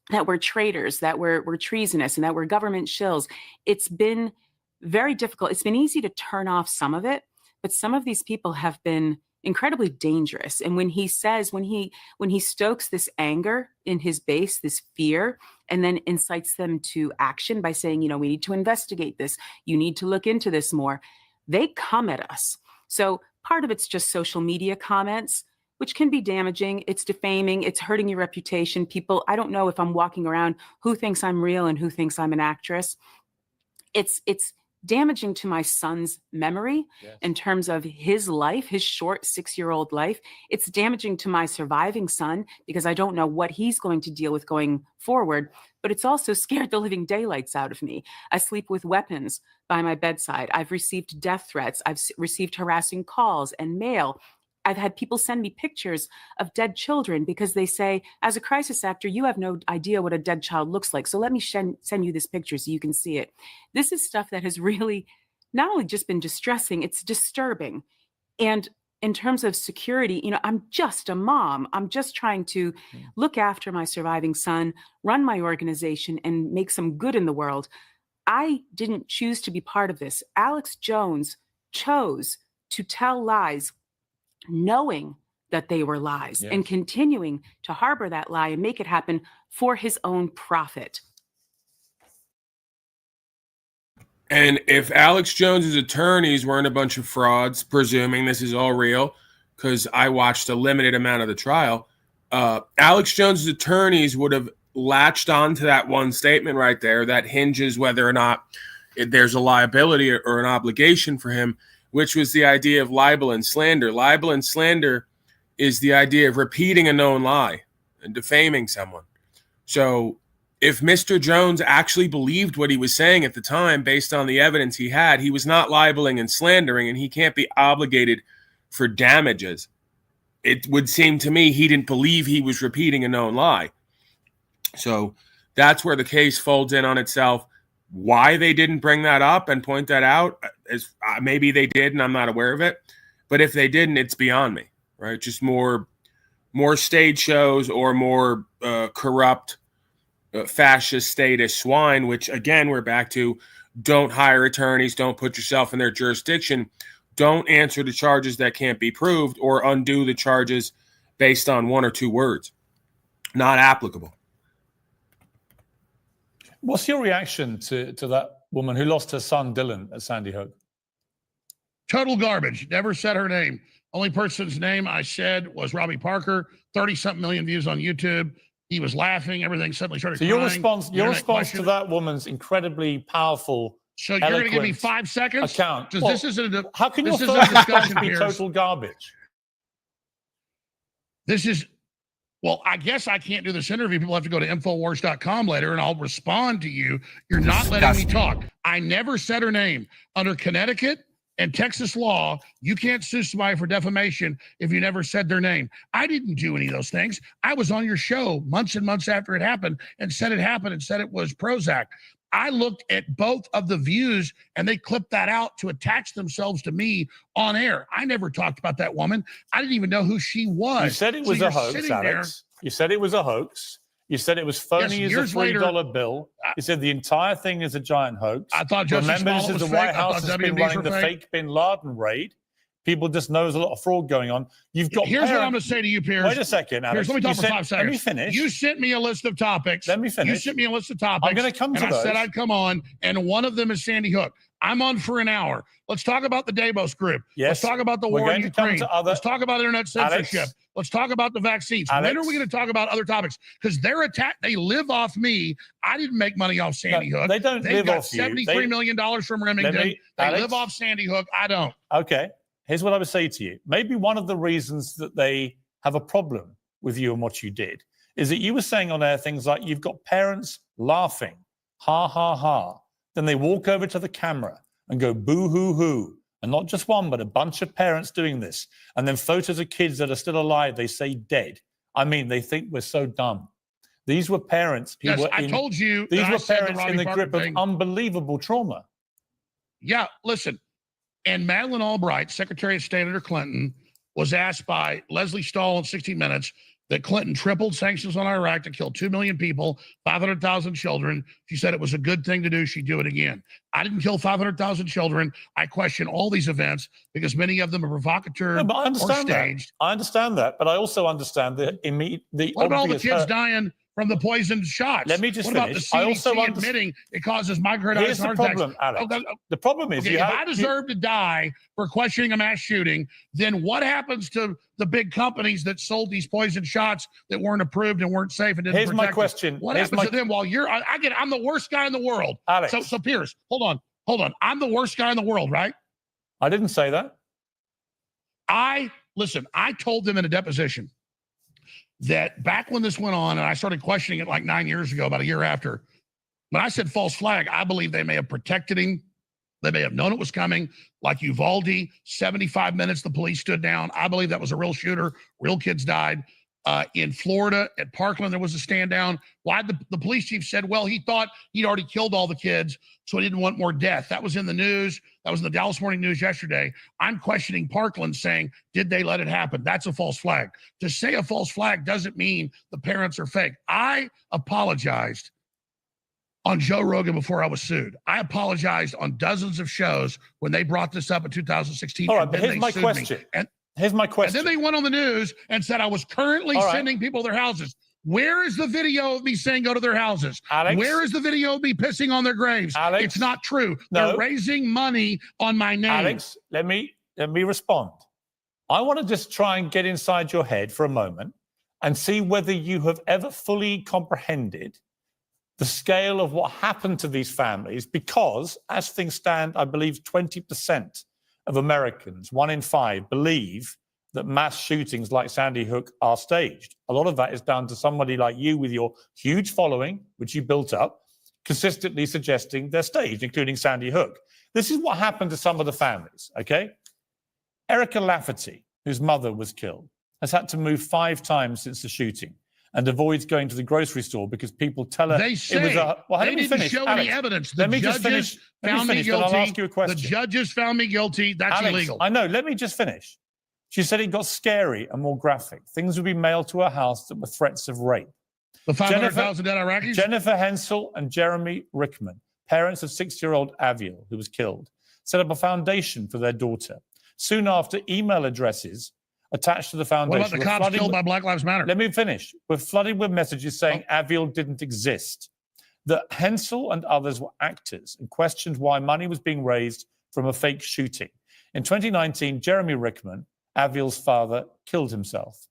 that we're traitors, that we're treasonous, and that we're government shills. It's been very difficult. It's been easy to turn off some of it, but some of these people have been incredibly dangerous. And when he stokes this anger in his base, this fear, and then incites them to action by saying, we need to investigate this, you need to look into this more, they come at us. So part of it's just social media comments, which can be damaging. It's defaming. It's hurting your reputation. People, I don't know if I'm walking around who thinks I'm real and who thinks I'm an actress. It's damaging to my son's memory in terms of his life, his short 6-year-old life. It's damaging to my surviving son because I don't know what he's going to deal with going forward. But it's also scared the living daylights out of me. I sleep with weapons by my bedside. I've received death threats. I've received harassing calls and mail. I've had people send me pictures of dead children because they say, as a crisis actor, you have no idea what a dead child looks like. So let me send you this picture so you can see it. This is stuff that has really not only just been distressing, it's disturbing. And in terms of security, you know, I'm just a mom. I'm just trying to look after my surviving son, run my organization, and make some good in the world. I didn't choose to be part of this. Alex Jones chose to tell lies knowing that they were lies and continuing to harbor that lie and make it happen for his own profit. And if Alex Jones's attorneys weren't a bunch of frauds, presuming this is all real, because I watched a limited amount of the trial, Alex Jones's attorneys would have latched onto that one statement right there that hinges whether or not there's a liability or an obligation for him, which was the idea of libel and slander. Libel and slander is the idea of repeating a known lie and defaming someone. So if Mr. Jones actually believed what he was saying at the time based on the evidence he had, he was not libeling and slandering, and he can't be obligated for damages. It would seem to me he didn't believe he was repeating a known lie. So that's where the case folds in on itself. Why they didn't bring that up and point that out, is maybe they did and I'm not aware of it. But if they didn't, it's beyond me, right? Just more stage shows or more corrupt fascist statist swine, which again, we're back to don't hire attorneys, don't put yourself in their jurisdiction, don't answer to charges that can't be proved or undo the charges based on one or two words. Not applicable. What's your reaction to that woman who lost her son, Dylan, at Sandy Hook? Total garbage. Never said her name. Only person's name I said was Robbie Parker. 30-something million views on YouTube. He was laughing. Everything suddenly started crying. Your response to that woman's incredibly powerful, so you're going to give me 5 seconds? Account. Because this isn't a how can this your isn't a first discussion be here. total garbage? This is, well, I guess I can't do this interview. People have to go to Infowars.com later, and I'll respond to you. You're not letting me talk. I never said her name. Under Connecticut and Texas law, you can't sue somebody for defamation if you never said their name. I didn't do any of those things. I was on your show months and months after it happened and said it happened and said it was Prozac. I looked at both of the views and they clipped that out to attach themselves to me on air. I never talked about that woman. I didn't even know who she was. You said it was a hoax, Alex. You said it was a hoax. You said it was phony as a $3 bill. You said the entire thing is a giant hoax. I thought Justice Remember, Smollett this is was the White fake. House has been running the fake Bin Laden raid. People just know there's a lot of fraud going on. You've got. Here's what I'm going to say to you, Piers. Wait a second, Alex. Piers, let me talk for 5 seconds. Let me finish. You sent me a list of topics. Let me finish. You sent me a list of topics. I'm going to come to those. those. I said I'd come on, and one of them is Sandy Hook. I'm on for an hour. Let's talk about the Davos group. Yes. Let's talk about the war in Ukraine. Let's talk about internet censorship. Alex. Let's talk about the vaccines. Alex. When are we going to talk about other topics? Because they're attacked. They live off me. I didn't make money off Sandy Hook. They don't live off you. $73 million from Remington. They live off Sandy Hook. I don't. Okay. Here's what I would say to you. Maybe one of the reasons that they have a problem with you and what you did is that you were saying on air things like you've got parents laughing, ha, ha, ha. Then they walk over to the camera and go boo, hoo, hoo. And not just one, but a bunch of parents doing this. And then photos of kids that are still alive, they say dead. I mean, they think we're so dumb. These were parents. I told you. These were parents in the grip of unbelievable trauma. Yeah, listen. And Madeleine Albright, Secretary of State under Clinton, was asked by Leslie Stahl in 60 Minutes that Clinton tripled sanctions on Iraq to kill 2 million people, 500,000 children. She said it was a good thing to do. She'd do it again. I didn't kill 500,000 children. I question all these events because many of them are provocateur or staged. I understand that, but I also understand the What about all the kids dying from the poisoned shots. Let me just what finish. about the CDC admitting it causes myocarditis Here's and heart the problem, attacks? Alex. The problem is, okay, if I deserve to die for questioning a mass shooting, then what happens to the big companies that sold these poison shots that weren't approved and weren't safe and didn't Here's protect my question. Us? What happens to them while I'm the worst guy in the world. Alex. So Piers, hold on. I'm the worst guy in the world, right? I didn't say that. Listen, I told them in a deposition that back when this went on, and I started questioning it like 9 years ago, about a year after, when I said false flag, I believe they may have protected him. They may have known it was coming. Like Uvalde, 75 minutes, the police stood down. I believe that was a real shooter. Real kids died. In Florida, at Parkland, there was a stand down. Why the police chief said, well, he thought he'd already killed all the kids, so he didn't want more death. That was in the news. That was in the Dallas Morning News yesterday. I'm questioning Parkland, saying, did they let it happen? That's a false flag. To say a false flag doesn't mean the parents are fake. I apologized on Joe Rogan before I was sued. I apologized on dozens of shows when they brought this up in 2016. All right, but here's my question. Here's my question. And then they went on the news and said I was currently sending people to their houses. Where is the video of me saying go to their houses? Alex? Where is the video of me pissing on their graves? Alex? It's not true. No. They're raising money on my name. Alex, let me respond. I want to just try and get inside your head for a moment and see whether you have ever fully comprehended the scale of what happened to these families, because as things stand, I believe 20% of Americans, 1 in 5, believe that mass shootings like Sandy Hook are staged. A lot of that is down to somebody like you with your huge following, which you built up, consistently suggesting they're staged, including Sandy Hook. This is what happened to some of the families, okay? Erica Lafferty, whose mother was killed, has had to move 5 times since the shooting and avoids going to the grocery store because people tell her they say, it was a... Well, they didn't show any evidence. Let me just finish. Found me guilty. I'll ask you a question. The judges found me guilty. That's Alex, illegal. I know. Let me just finish. She said it got scary and more graphic. Things would be mailed to her house that were threats of rape. The 500,000 dead Iraqis? Jennifer Hensel and Jeremy Rickman, parents of 6-year-old Aviel, who was killed, set up a foundation for their daughter. Soon after, email addresses attached to the foundation. What about the cops killed by Black Lives Matter? Let me finish. We're flooded with messages saying Aviel didn't exist. That Hensel and others were actors and questioned why money was being raised from a fake shooting. In 2019, Jeremy Rickman, Aviel's father, killed himself.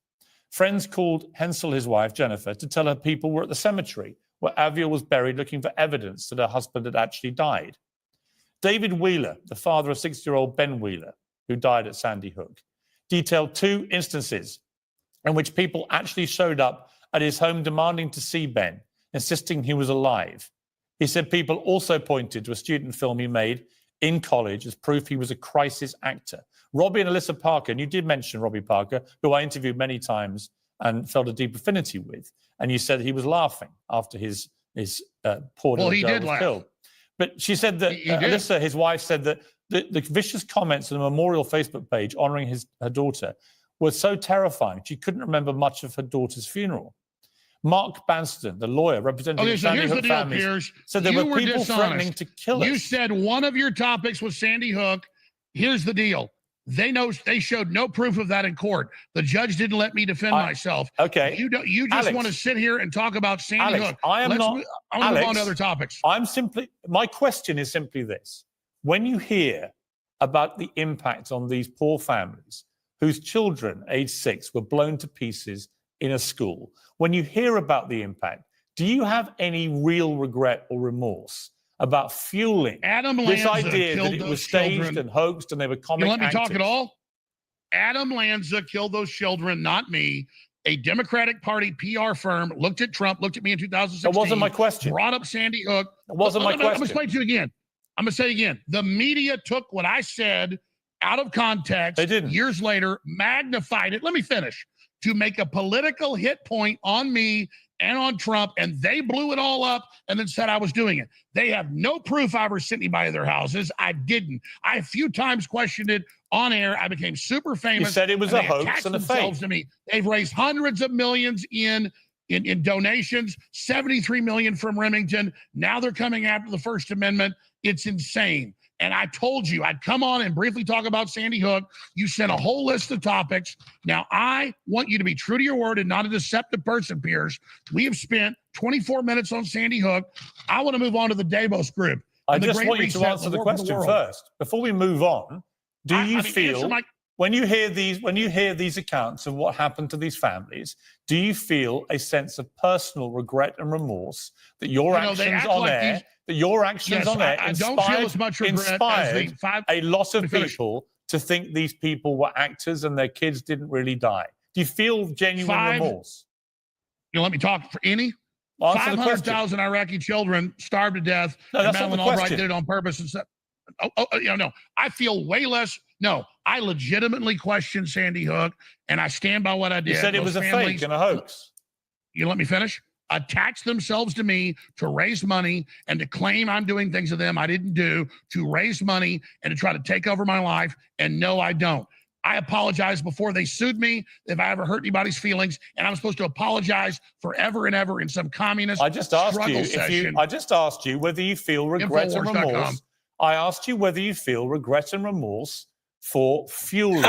Friends called Hensel, his wife, Jennifer, to tell her people were at the cemetery where Aviel was buried looking for evidence that her husband had actually died. David Wheeler, the father of 6-year-old Ben Wheeler, who died at Sandy Hook, detailed 2 instances in which people actually showed up at his home demanding to see Ben, insisting he was alive. He said people also pointed to a student film he made in college as proof he was a crisis actor. Robbie and Alyssa Parker, and you did mention Robbie Parker, who I interviewed many times and felt a deep affinity with, and you said he was laughing after his poor little girl was killed. But she said that Alyssa, his wife, said that the vicious comments on the memorial Facebook page honoring her daughter were so terrifying she couldn't remember much of her daughter's funeral. Mark Banston, the lawyer representing the Sandy Hook families, said there were people threatening to kill us. You said one of your topics was Sandy Hook. Here's the deal. They showed no proof of that in court. The judge didn't let me defend myself. Okay. You just want to sit here and talk about Sandy Hook. I want to move on to other topics. My question is simply this. When you hear about the impact on these poor families whose children, age 6, were blown to pieces in a school, when you hear about the impact, do you have any real regret or remorse about fueling this idea that it was staged and hoaxed and they were comic actors? Let me talk at all? Adam Lanza killed those children, not me. A Democratic Party PR firm looked at Trump, looked at me in 2016. That wasn't my question. Brought up Sandy Hook. That wasn't my question. I'm going to explain to you again. I'm going to say again. The media took what I said out of context. They didn't. Years later, magnified it. Let me finish. To make a political hit point on me and on Trump, and they blew it all up and then said I was doing it. They have no proof I ever sent anybody to their houses. I didn't. I a few times questioned it on air. I became super famous. You said it was a hoax and a fake. To me. They've raised hundreds of millions in donations, 73 million from Remington. Now they're coming after the First Amendment. It's insane. And I told you I'd come on and briefly talk about Sandy Hook. You sent a whole list of topics. Now, I want you to be true to your word and not a deceptive person, Piers. We have spent 24 minutes on Sandy Hook. I want to move on to the Davos group. I just want you to answer the question first. Before we move on, do you feel, when you hear these accounts of what happened to these families, do you feel a sense of personal regret and remorse that your actions on air, inspired a lot of people to think these people were actors and their kids didn't really die? Do you feel genuine remorse? You let me talk for any? 500,000 Iraqi children starved to death. No, and that's not the Madeleine Albright question. did it on purpose. And said, no, I feel way less. No, I legitimately question Sandy Hook, and I stand by what I did. You said it was a fake and a hoax. You let me finish? Attach themselves to me to raise money and to claim I'm doing things to them I didn't do, to raise money and to try to take over my life. And no, I don't. I apologize before they sued me if I ever hurt anybody's feelings, and I'm supposed to apologize forever and ever in some communist I just asked you whether you feel regret and remorse. I asked you whether you feel regret and remorse for fueling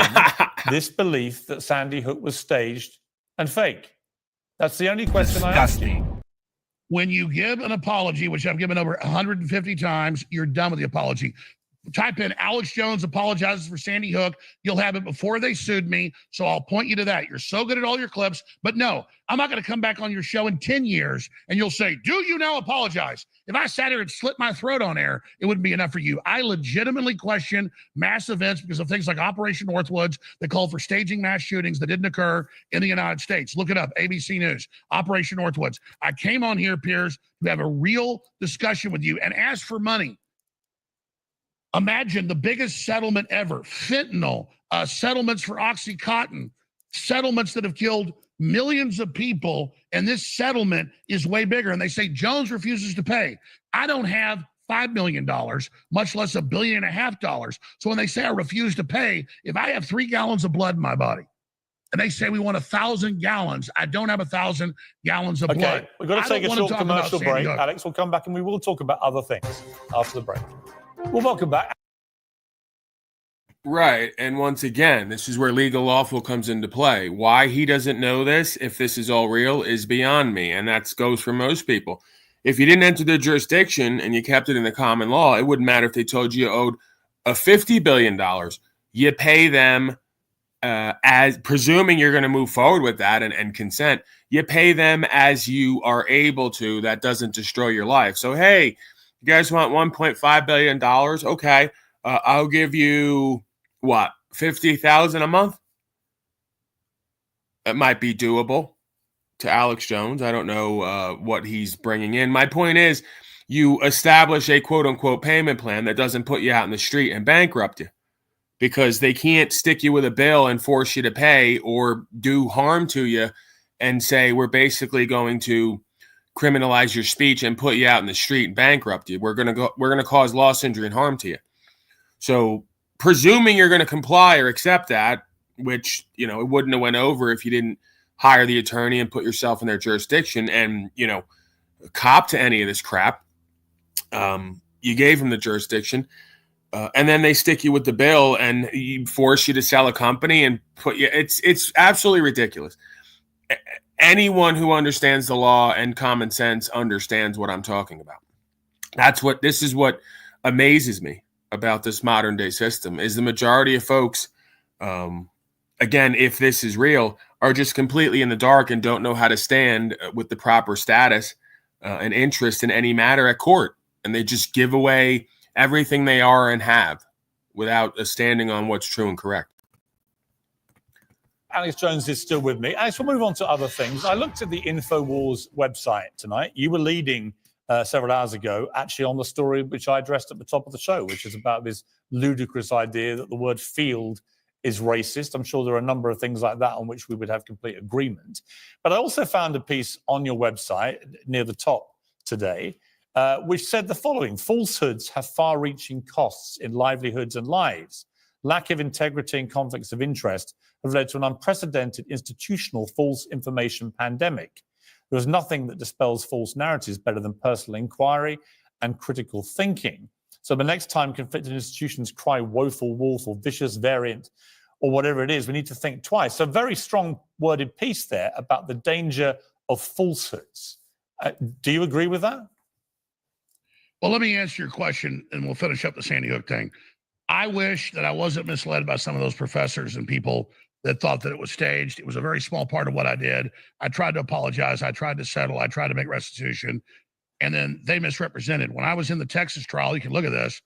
this belief that Sandy Hook was staged and fake. That's the only question I asked you. When you give an apology, which I've given over 150 times, you're done with the apology. Type in Alex Jones apologizes for Sandy Hook. You'll have it before they sued me. So I'll point you to that. You're so good at all your clips. But no, I'm not going to come back on your show in 10 years and you'll say, do you now apologize? If I sat here and slit my throat on air, it wouldn't be enough for you. I legitimately question mass events because of things like Operation Northwoods that called for staging mass shootings that didn't occur in the United States. Look it up, ABC News, Operation Northwoods. I came on here, Piers, to have a real discussion with you and ask for money. Imagine the biggest settlement ever, fentanyl, settlements for Oxycontin, settlements that have killed millions of people, and this settlement is way bigger. And they say Jones refuses to pay. I don't have $5 million, much less $1.5 billion. So when they say I refuse to pay, if I have 3 gallons of blood in my body, and they say we want 1,000 gallons, I don't have 1,000 gallons of blood. We've got to take a short commercial break. Alex, we'll come back and we will talk about other things after the break. Well, welcome back. Right. And once again, this is where legal lawful comes into play. Why he doesn't know this, if this is all real, is beyond me. And that goes for most people. If you didn't enter their jurisdiction and you kept it in the common law, it wouldn't matter if they told you owed $50 billion. You pay them, as presuming you're going to move forward with that and consent, you pay them as you are able to. That doesn't destroy your life. So, hey, you guys want $1.5 billion? Okay. I'll give you, what, $50,000 a month? That might be doable to Alex Jones. I don't know what he's bringing in. My point is, you establish a quote-unquote payment plan that doesn't put you out in the street and bankrupt you, because they can't stick you with a bill and force you to pay or do harm to you and say, we're basically going to criminalize your speech and put you out in the street and bankrupt you. We're going to cause loss, injury, and harm to you. So presuming you're going to comply or accept that, which, it wouldn't have went over if you didn't hire the attorney and put yourself in their jurisdiction and, cop to any of this crap. You gave them the jurisdiction, and then they stick you with the bill and force you to sell a company and put you. It's absolutely ridiculous. Anyone who understands the law and common sense understands what I'm talking about. This is what amazes me about this modern day system is the majority of folks, again, if this is real, are just completely in the dark and don't know how to stand with the proper status and interest in any matter at court. And they just give away everything they are and have without standing on what's true and correct. Alex Jones is still with me. Alex, we'll move on to other things. I looked at the InfoWars website tonight. You were leading several hours ago, actually, on the story which I addressed at the top of the show, which is about this ludicrous idea that the word field is racist. I'm sure there are a number of things like that on which we would have complete agreement. But I also found a piece on your website near the top today, which said the following: falsehoods have far-reaching costs in livelihoods and lives. Lack of integrity and conflicts of interest have led to an unprecedented institutional false information pandemic. There is nothing that dispels false narratives better than personal inquiry and critical thinking. So the next time conflicted institutions cry woeful wolf or vicious variant or whatever it is, we need to think twice. So very strong worded piece there about the danger of falsehoods. Do you agree with that? Well, let me answer your question, and we'll finish up the Sandy Hook thing. I wish that I wasn't misled by some of those professors and people that thought that it was staged. It was a very small part of what I did. I tried to apologize. I tried to settle. I tried to make restitution. And then they misrepresented. When I was in the Texas trial, you can look at this,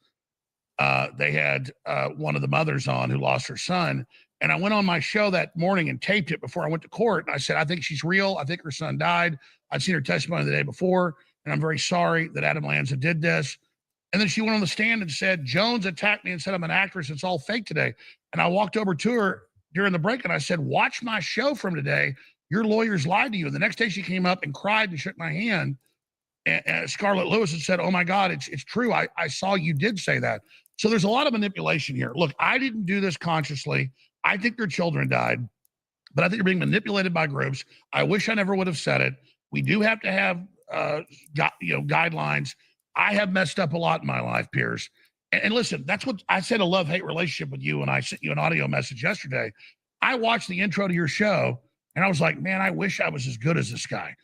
they had one of the mothers on who lost her son. And I went on my show that morning and taped it before I went to court. And I said, I think she's real. I think her son died. I'd seen her testimony the day before. And I'm very sorry that Adam Lanza did this. And then she went on the stand and said, Jones attacked me and said I'm an actress. It's all fake today. And I walked over to her during the break and I said, watch my show from today. Your lawyers lied to you. And the next day she came up and cried and shook my hand. And Scarlett Lewis had said, oh my God, it's true. I saw you did say that. So there's a lot of manipulation here. Look, I didn't do this consciously. I think their children died, but I think you're being manipulated by groups. I wish I never would have said it. We do have to have guidelines. I have messed up a lot in my life, Piers. And listen, that's what I said, a love-hate relationship with you, and I sent you an audio message yesterday. I watched the intro to your show, and I was like, man, I wish I was as good as this guy.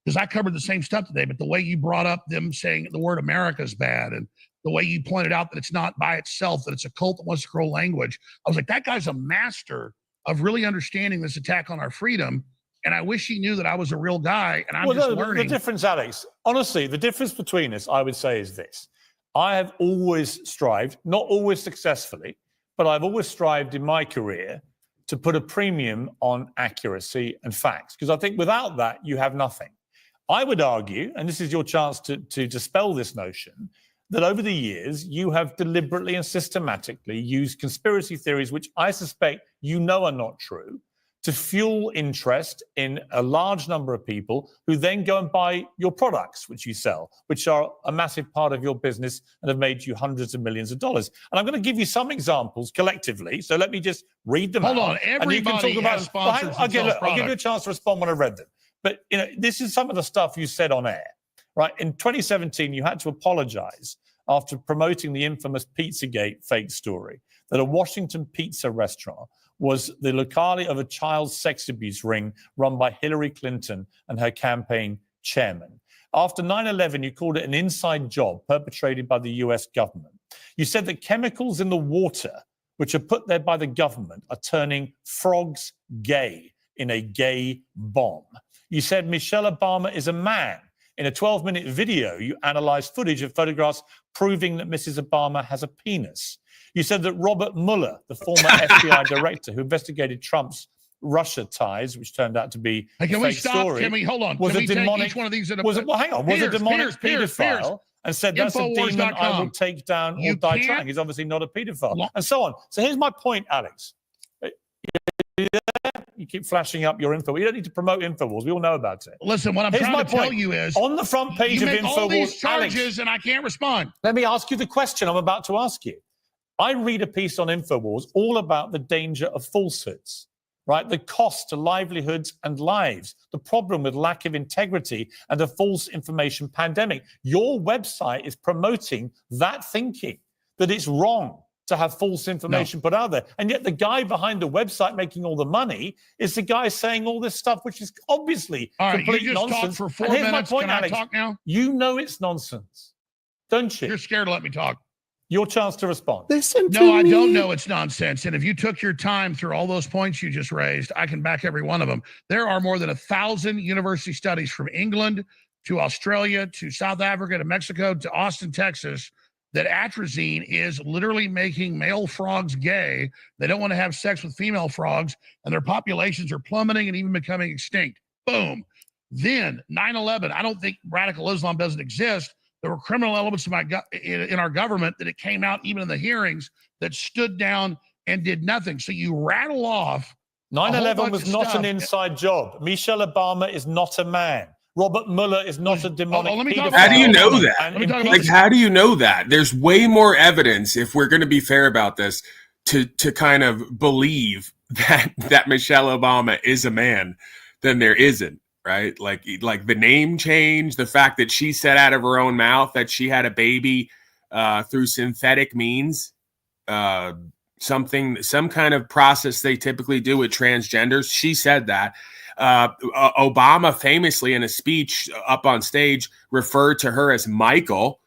Because I covered the same stuff today, but the way you brought up them saying the word America is bad, and the way you pointed out that it's not by itself, that it's a cult that wants to grow language, I was like, that guy's a master of really understanding this attack on our freedom. And I wish he knew that I was a real guy, and I'm just learning. The difference, Alex, honestly, the difference between us, I would say, is this. I have always strived, not always successfully, but I've always strived in my career to put a premium on accuracy and facts, because I think without that, you have nothing. I would argue, and this is your chance to dispel this notion, that over the years, you have deliberately and systematically used conspiracy theories, which I suspect you know are not true, to fuel interest in a large number of people who then go and buy your products, which you sell, which are a massive part of your business and have made you hundreds of millions of dollars. And I'm going to give you some examples collectively. So let me just read them out. Hold on. Everybody has sponsors. I'll give you a chance to respond when I've read them. But this is some of the stuff you said on air, right? In 2017, you had to apologize after promoting the infamous Pizzagate fake story that a Washington pizza restaurant was the locale of a child sex abuse ring run by Hillary Clinton and her campaign chairman. After 9/11, you called it an inside job perpetrated by the US government. You said that chemicals in the water, which are put there by the government, are turning frogs gay in a gay bomb. You said Michelle Obama is a man. In a 12-minute video, you analyzed footage of photographs proving that Mrs. Obama has a penis. You said that Robert Mueller, the former FBI director who investigated Trump's Russia ties, which turned out to be a fake story. Can we hold on? Was can a we demonic, take each one of these? Was a demonic pedophile and said that's a demon I will take down or die trying. He's obviously not a pedophile, and so on. So here's my point, Alex. You keep flashing up your info. You don't need to promote InfoWars. We all know about it. Listen, what I'm trying to tell you is on the front page of InfoWars, all these charges, Alex, and I can't respond. Let me ask you the question I'm about to ask you. I read a piece on InfoWars all about the danger of falsehoods, right? The cost to livelihoods and lives, the problem with lack of integrity and a false information pandemic. Your website is promoting that thinking, that it's wrong to have false information put out there. And yet the guy behind the website making all the money is the guy saying all this stuff, which is obviously complete nonsense. Talked for 4 and here's minutes. my point, Can Alex. I talk now? You know it's nonsense, don't you? You're scared to let me talk. Your chance to respond. Listen to No, me. I don't know it's nonsense. And if you took your time through all those points you just raised, I can back every one of them. There are more than 1,000 university studies from England to Australia to South Africa to Mexico to Austin, Texas, that atrazine is literally making male frogs gay. They don't want to have sex with female frogs, and their populations are plummeting and even becoming extinct. Boom. Then 9/11, I don't think radical Islam doesn't exist. There were criminal elements in our government that it came out even in the hearings that stood down and did nothing. So you rattle off. 9/11 was not an inside job. Michelle Obama is not a man. Robert Mueller is not a demonic pedophile. How do you know that? Like, how do you know that? There's way more evidence, if we're going to be fair about this, to kind of believe that Michelle Obama is a man than there isn't, right? Like the name change, the fact that she said out of her own mouth that she had a baby through synthetic means, some kind of process they typically do with transgenders. She said that. Obama famously in a speech up on stage referred to her as Michael,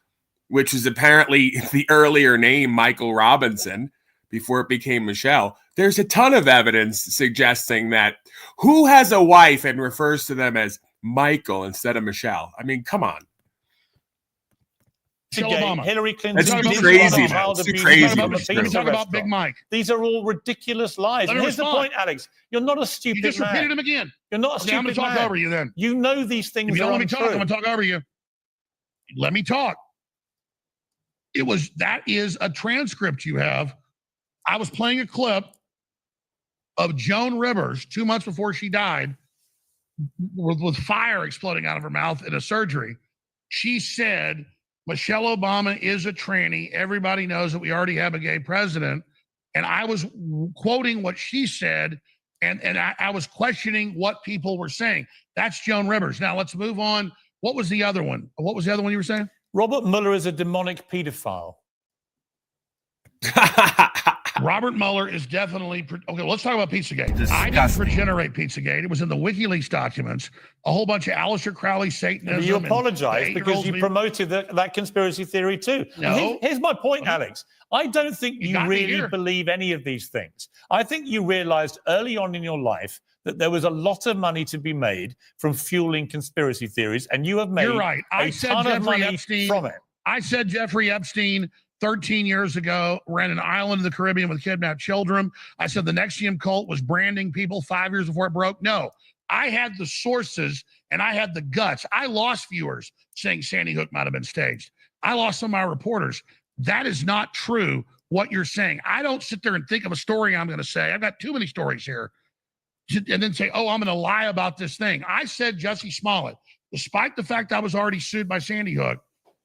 which is apparently the earlier name Michael Robinson before it became Michelle. There's a ton of evidence suggesting that who has a wife and refers to them as Michael instead of Michelle? I mean, come on. Hillary Clinton. That's crazy. That's crazy. Let me talk about Big Mike. These are all ridiculous lies. And here's the point, Alex. You're not a stupid man. You just repeated them again. You're not a stupid man. I'm going to talk over you then. You know these things if you don't are let me talk, I'm going to talk over you. Let me talk. That is a transcript you have. I was playing a clip of Joan Rivers 2 months before she died with fire exploding out of her mouth in a surgery. She said, Michelle Obama is a tranny. Everybody knows that we already have a gay president. And I was quoting what she said, and I was questioning what people were saying. That's Joan Rivers. Now let's move on. What was the other one? What was the other one you were saying? Robert Mueller is a demonic pedophile. Robert Mueller is definitely okay. Let's talk about Pizzagate. I didn't generate Pizzagate. It was in the WikiLeaks documents. A whole bunch of Aleister Crowley Satanism. You apologize because you promoted that conspiracy theory too. No. Here's my point, Alex. I don't think you really believe any of these things. I think you realized early on in your life that there was a lot of money to be made from fueling conspiracy theories, and you have made a ton of money from it. I said Jeffrey Epstein 13 years ago ran an island in the Caribbean with kidnapped children. I said the NXIVM cult was branding people 5 years before it broke. No, I had the sources and I had the guts. I lost viewers saying Sandy Hook might have been staged. I lost some of my reporters. That is not true, what you're saying. I don't sit there and think of a story I'm going to say. I've got too many stories here. And then say, oh, I'm going to lie about this thing. I said Jussie Smollett, despite the fact I was already sued by Sandy Hook,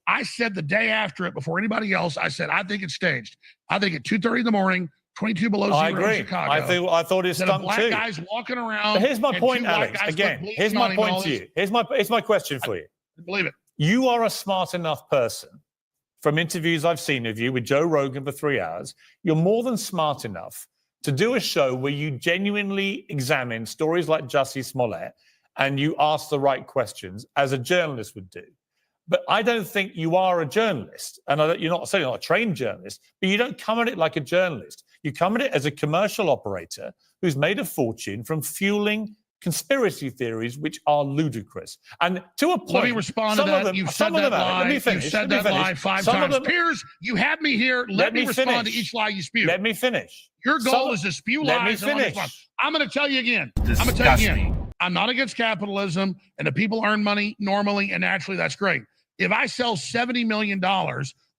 I said the day after it, before anybody else, I said, I think it's staged. I think at 2:30 in the morning, 22 below zero in Chicago. I thought it stunk black too. Guys walking around. But here's my point, Alex. Again, here's my point to you. Here's my question for you. Believe it. You are a smart enough person. From interviews I've seen of you with Joe Rogan for 3 hours, you're more than smart enough to do a show where you genuinely examine stories like Jussie Smollett and you ask the right questions as a journalist would do. But I don't think you are a journalist. And you're not saying you're not a trained journalist, but you don't come at it like a journalist. You come at it as a commercial operator who's made a fortune from fueling conspiracy theories, which are ludicrous. And to a point, let me respond to that. You've said that lie. You've said that lie 5 times. Piers, you had me here. Let me respond to each lie you spew. Let me finish. Your goal is to spew lies. Let me finish. I'm going to tell you again. I'm not against capitalism, and the people earn money normally and naturally. That's great. If I sell $70 million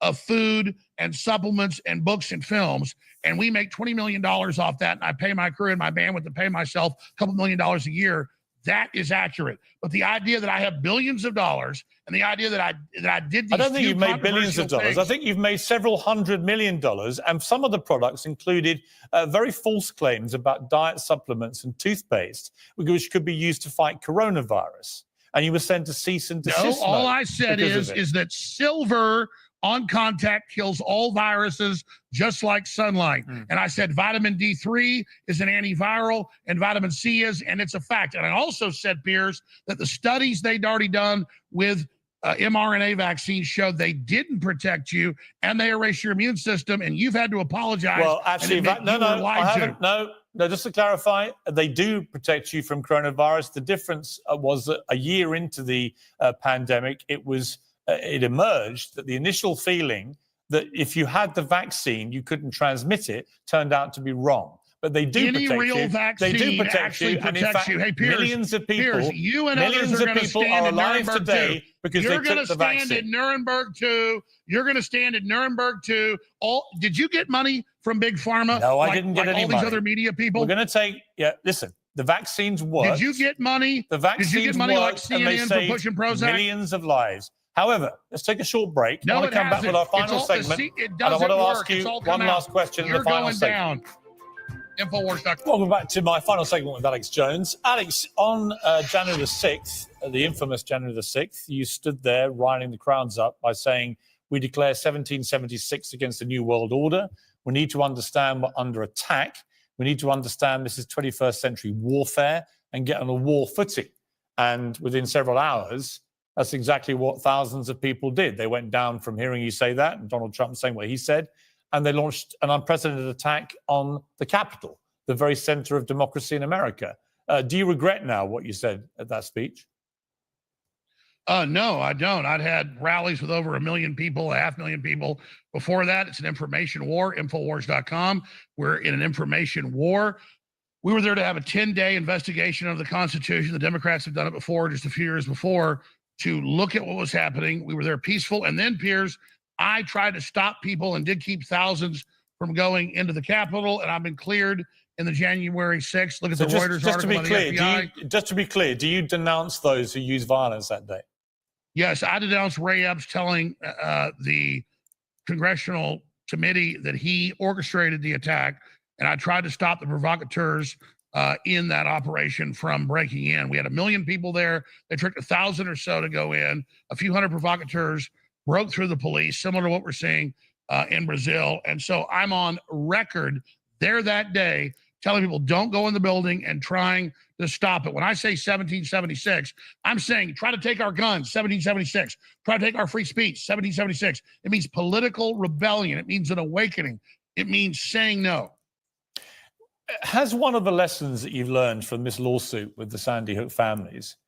of food and supplements and books and films, and we make $20 million off that, and I pay my crew and my bandwidth to pay myself a couple $1 million a year, that is accurate. But the idea that I have billions of dollars and the idea that I did these I don't think you've made billions of dollars. I think you've made several $100 million, and some of the products included very false claims about diet supplements and toothpaste, which could be used to fight coronavirus. And you were sent to cease and desist. No, all I said is that silver on contact kills all viruses just like sunlight. And I said vitamin D3 is an antiviral and vitamin C is, and it's a fact. And I also said, Piers, that the studies they'd already done with mRNA vaccines showed they didn't protect you and they erase your immune system, and you've had to apologize. Well, actually, No, just to clarify, they do protect you from coronavirus. The difference was that a year into the pandemic, it emerged that the initial feeling that if you had the vaccine, you couldn't transmit it, turned out to be wrong. But they do protect you. Vaccine they do protect you. And in fact, Hey, Piers, millions of people, you and millions of people are alive today because they took the vaccine. You're going to stand at Nuremberg too. You're going to stand at Nuremberg too. Did you get money from Big Pharma? No, I didn't get any money. All these other media people? We're going to take, listen, the vaccines work. Did you get money? The vaccines Did you get money work, like CNN for pushing Prozac? Millions of lives. However, let's take a short break. No, I want to come back with our final segment. And I want to ask you one last question in the final segment. Infowars.com. Welcome back to my final segment with Alex Jones. Alex, on January the 6th, the infamous January the 6th, you stood there riling the crowds up by saying we declare 1776 against the New World Order. We need to understand we're under attack. We need to understand this is 21st century warfare and get on a war footing. And within several hours, that's exactly what thousands of people did. They went down from hearing you say that, and Donald Trump saying what he said, and they launched an unprecedented attack on the Capitol, the very center of democracy in America. Do you regret now what you said at that speech? No, I don't. I'd had rallies with over 1 million people, 500,000 people. Before that, it's an information war, Infowars.com. We're in an information war. We were there to have a 10-day investigation of the Constitution. The Democrats have done it before, just a few years before, to look at what was happening. We were there peaceful. And then, Piers, I tried to stop people and did keep thousands from going into the Capitol, and I've been cleared in the January 6th. Look at the Reuters article on the FBI. Just to be clear, do you denounce those who used violence that day? Yes, I denounced Ray Epps telling the congressional committee that he orchestrated the attack, and I tried to stop the provocateurs in that operation from breaking in. We had 1 million people there. They tricked 1,000 or so to go in. A few hundred provocateurs broke through the police, similar to what we're seeing in Brazil. And so I'm on record there that day telling people don't go in the building and trying to stop it. When I say 1776, I'm saying try to take our guns, 1776. Try to take our free speech, 1776. It means political rebellion. It means an awakening. It means saying no. Has one of the lessons that you've learned from this lawsuit with the Sandy Hook families,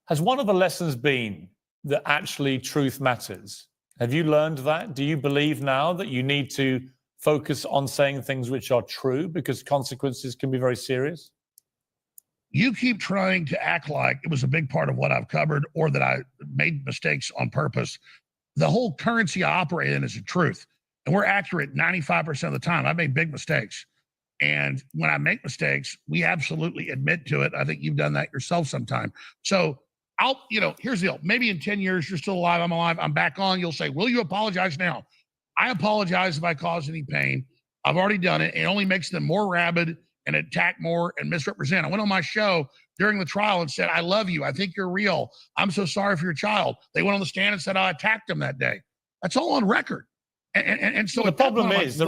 has one of the lessons been that actually truth matters? Have you learned that? Do you believe now that you need to focus on saying things which are true because consequences can be very serious? You keep trying to act like it was a big part of what I've covered or that I made mistakes on purpose. The whole currency I operate in is the truth. And we're accurate 95% of the time. I've made big mistakes. And when I make mistakes, we absolutely admit to it. I think you've done that yourself sometime. So here's the deal. Maybe in 10 years, you're still alive, I'm alive, I'm back on. You'll say, will you apologize now? I apologize if I cause any pain. I've already done it. It only makes them more rabid and attack more and misrepresent. I went on my show during the trial and said, I love you. I think you're real. I'm so sorry for your child. They went on the stand and said, I attacked them that day. That's all on record. And so the problem is the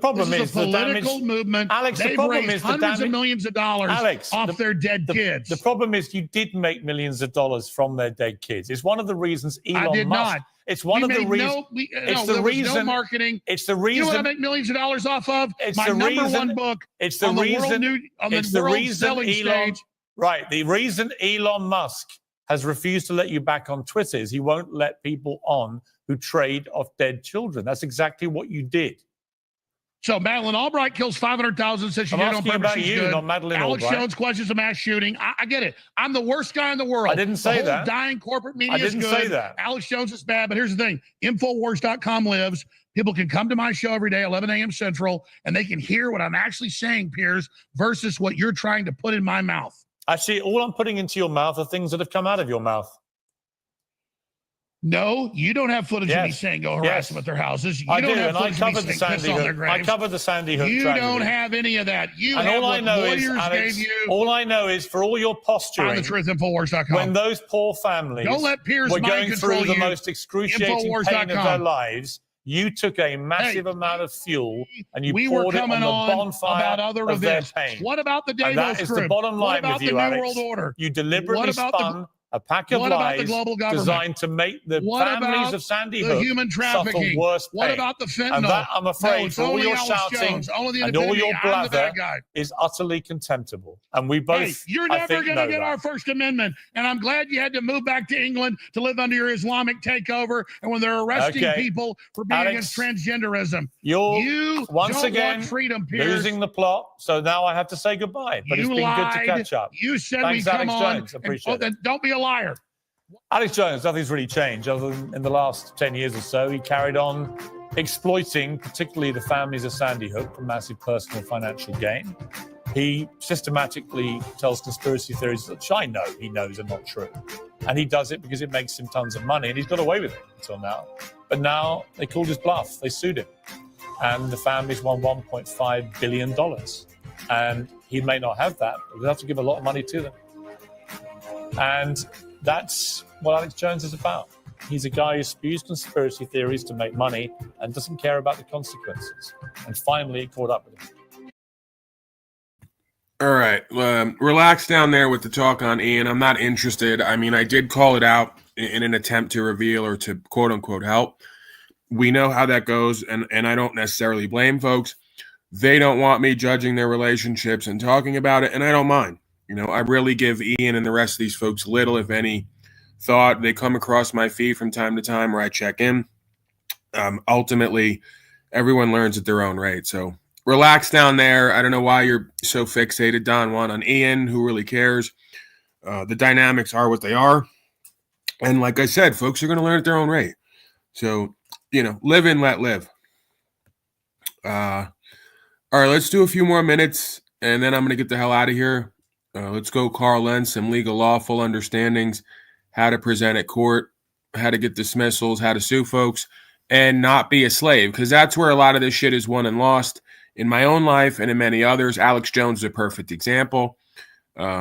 problem is the political movement. Alex, they've raised hundreds of millions of dollars off their dead kids. The problem is you did make millions of dollars from their dead kids. It's one of the reasons Elon Musk. I did not. It's one of the reasons. It's the reason. No marketing. It's the reason. You know what I make millions of dollars off of? It's my number one book. It's the reason. It's the reason selling stage. Right. The reason Elon Musk has refused to let you back on Twitter is he won't let people on who trade off dead children. That's exactly what you did. So Madeleine Albright kills 500,000, says she did on purpose. About you, not Madeleine Alex Albright. Jones questions a mass shooting. I get it. I'm the worst guy in the world. I didn't say the whole that. Dying corporate media is good. I didn't say that. Alex Jones is bad, but here's the thing. Infowars.com lives. People can come to my show every day, 11 a.m. Central, and they can hear what I'm actually saying, Piers, versus what you're trying to put in my mouth. Actually, all I'm putting into your mouth are things that have come out of your mouth. No, you don't have footage of me saying go harass them at their houses. You don't have footage of me saying piss on their graves. I covered the Sandy Hook You tragedy. don't have any of that. You and have all I what know lawyers is, Alex, gave you. all I know is for all your posturing, Find the truth, Infowars.com. when those poor families don't let Piers were going control through the you. most excruciating pain of their lives, you took a massive amount of fuel and you poured it on the bonfire of their pain. What about the Davos and that is group? the bottom line with you, What about the New Alex. World Order? You deliberately spun a pack of lies designed to make the families of Sandy Hook human trafficking? suffer worse pain. What about the fentanyl? And that, I'm afraid, for all your shouting and all your blather is utterly contemptible. And we both, hey, you're never going to get our First Amendment. And I'm glad you had to move back to England to live under your Islamic takeover. And when they're arresting people for being against transgenderism, you once again want freedom, Piers. losing the plot. So now I have to say goodbye. But it's been good to catch up. You said Thanks, we come Alex on. Jones. Appreciate it. Don't be a liar. Alex Jones, nothing's really changed other than in the last 10 years or so. He carried on exploiting particularly the families of Sandy Hook for massive personal financial gain. He systematically tells conspiracy theories which I know he knows are not true. And he does it because it makes him tons of money, and he's got away with it until now. But now they called his bluff. They sued him. And the families won $1.5 billion. And he may not have that, but we'll have to give a lot of money to them. And that's what Alex Jones is about. He's a guy who spews conspiracy theories to make money and doesn't care about the consequences. And finally, it caught up with him. All right. Relax down there with the talk on Ian. I'm not interested. I mean, I did call it out in an attempt to reveal or to quote unquote help. We know how that goes, and I don't necessarily blame folks. They don't want me judging their relationships and talking about it, and I don't mind. You know, I really give Ian and the rest of these folks little, if any, thought. They come across my feed from time to time where I check in. Ultimately, everyone learns at their own rate. So relax down there. I don't know why you're so fixated, Don Juan, on Ian. Who really cares? The dynamics are what they are. And like I said, folks are going to learn at their own rate. So, you know, live and let live. All right, let's do a few more minutes, and then I'm going to get the hell out of here. Let's go Carl Lentz, some legal lawful understandings, how to present at court, how to get dismissals, how to sue folks, and not be a slave, because that's where a lot of this shit is won and lost in my own life and in many others. Alex Jones is a perfect example.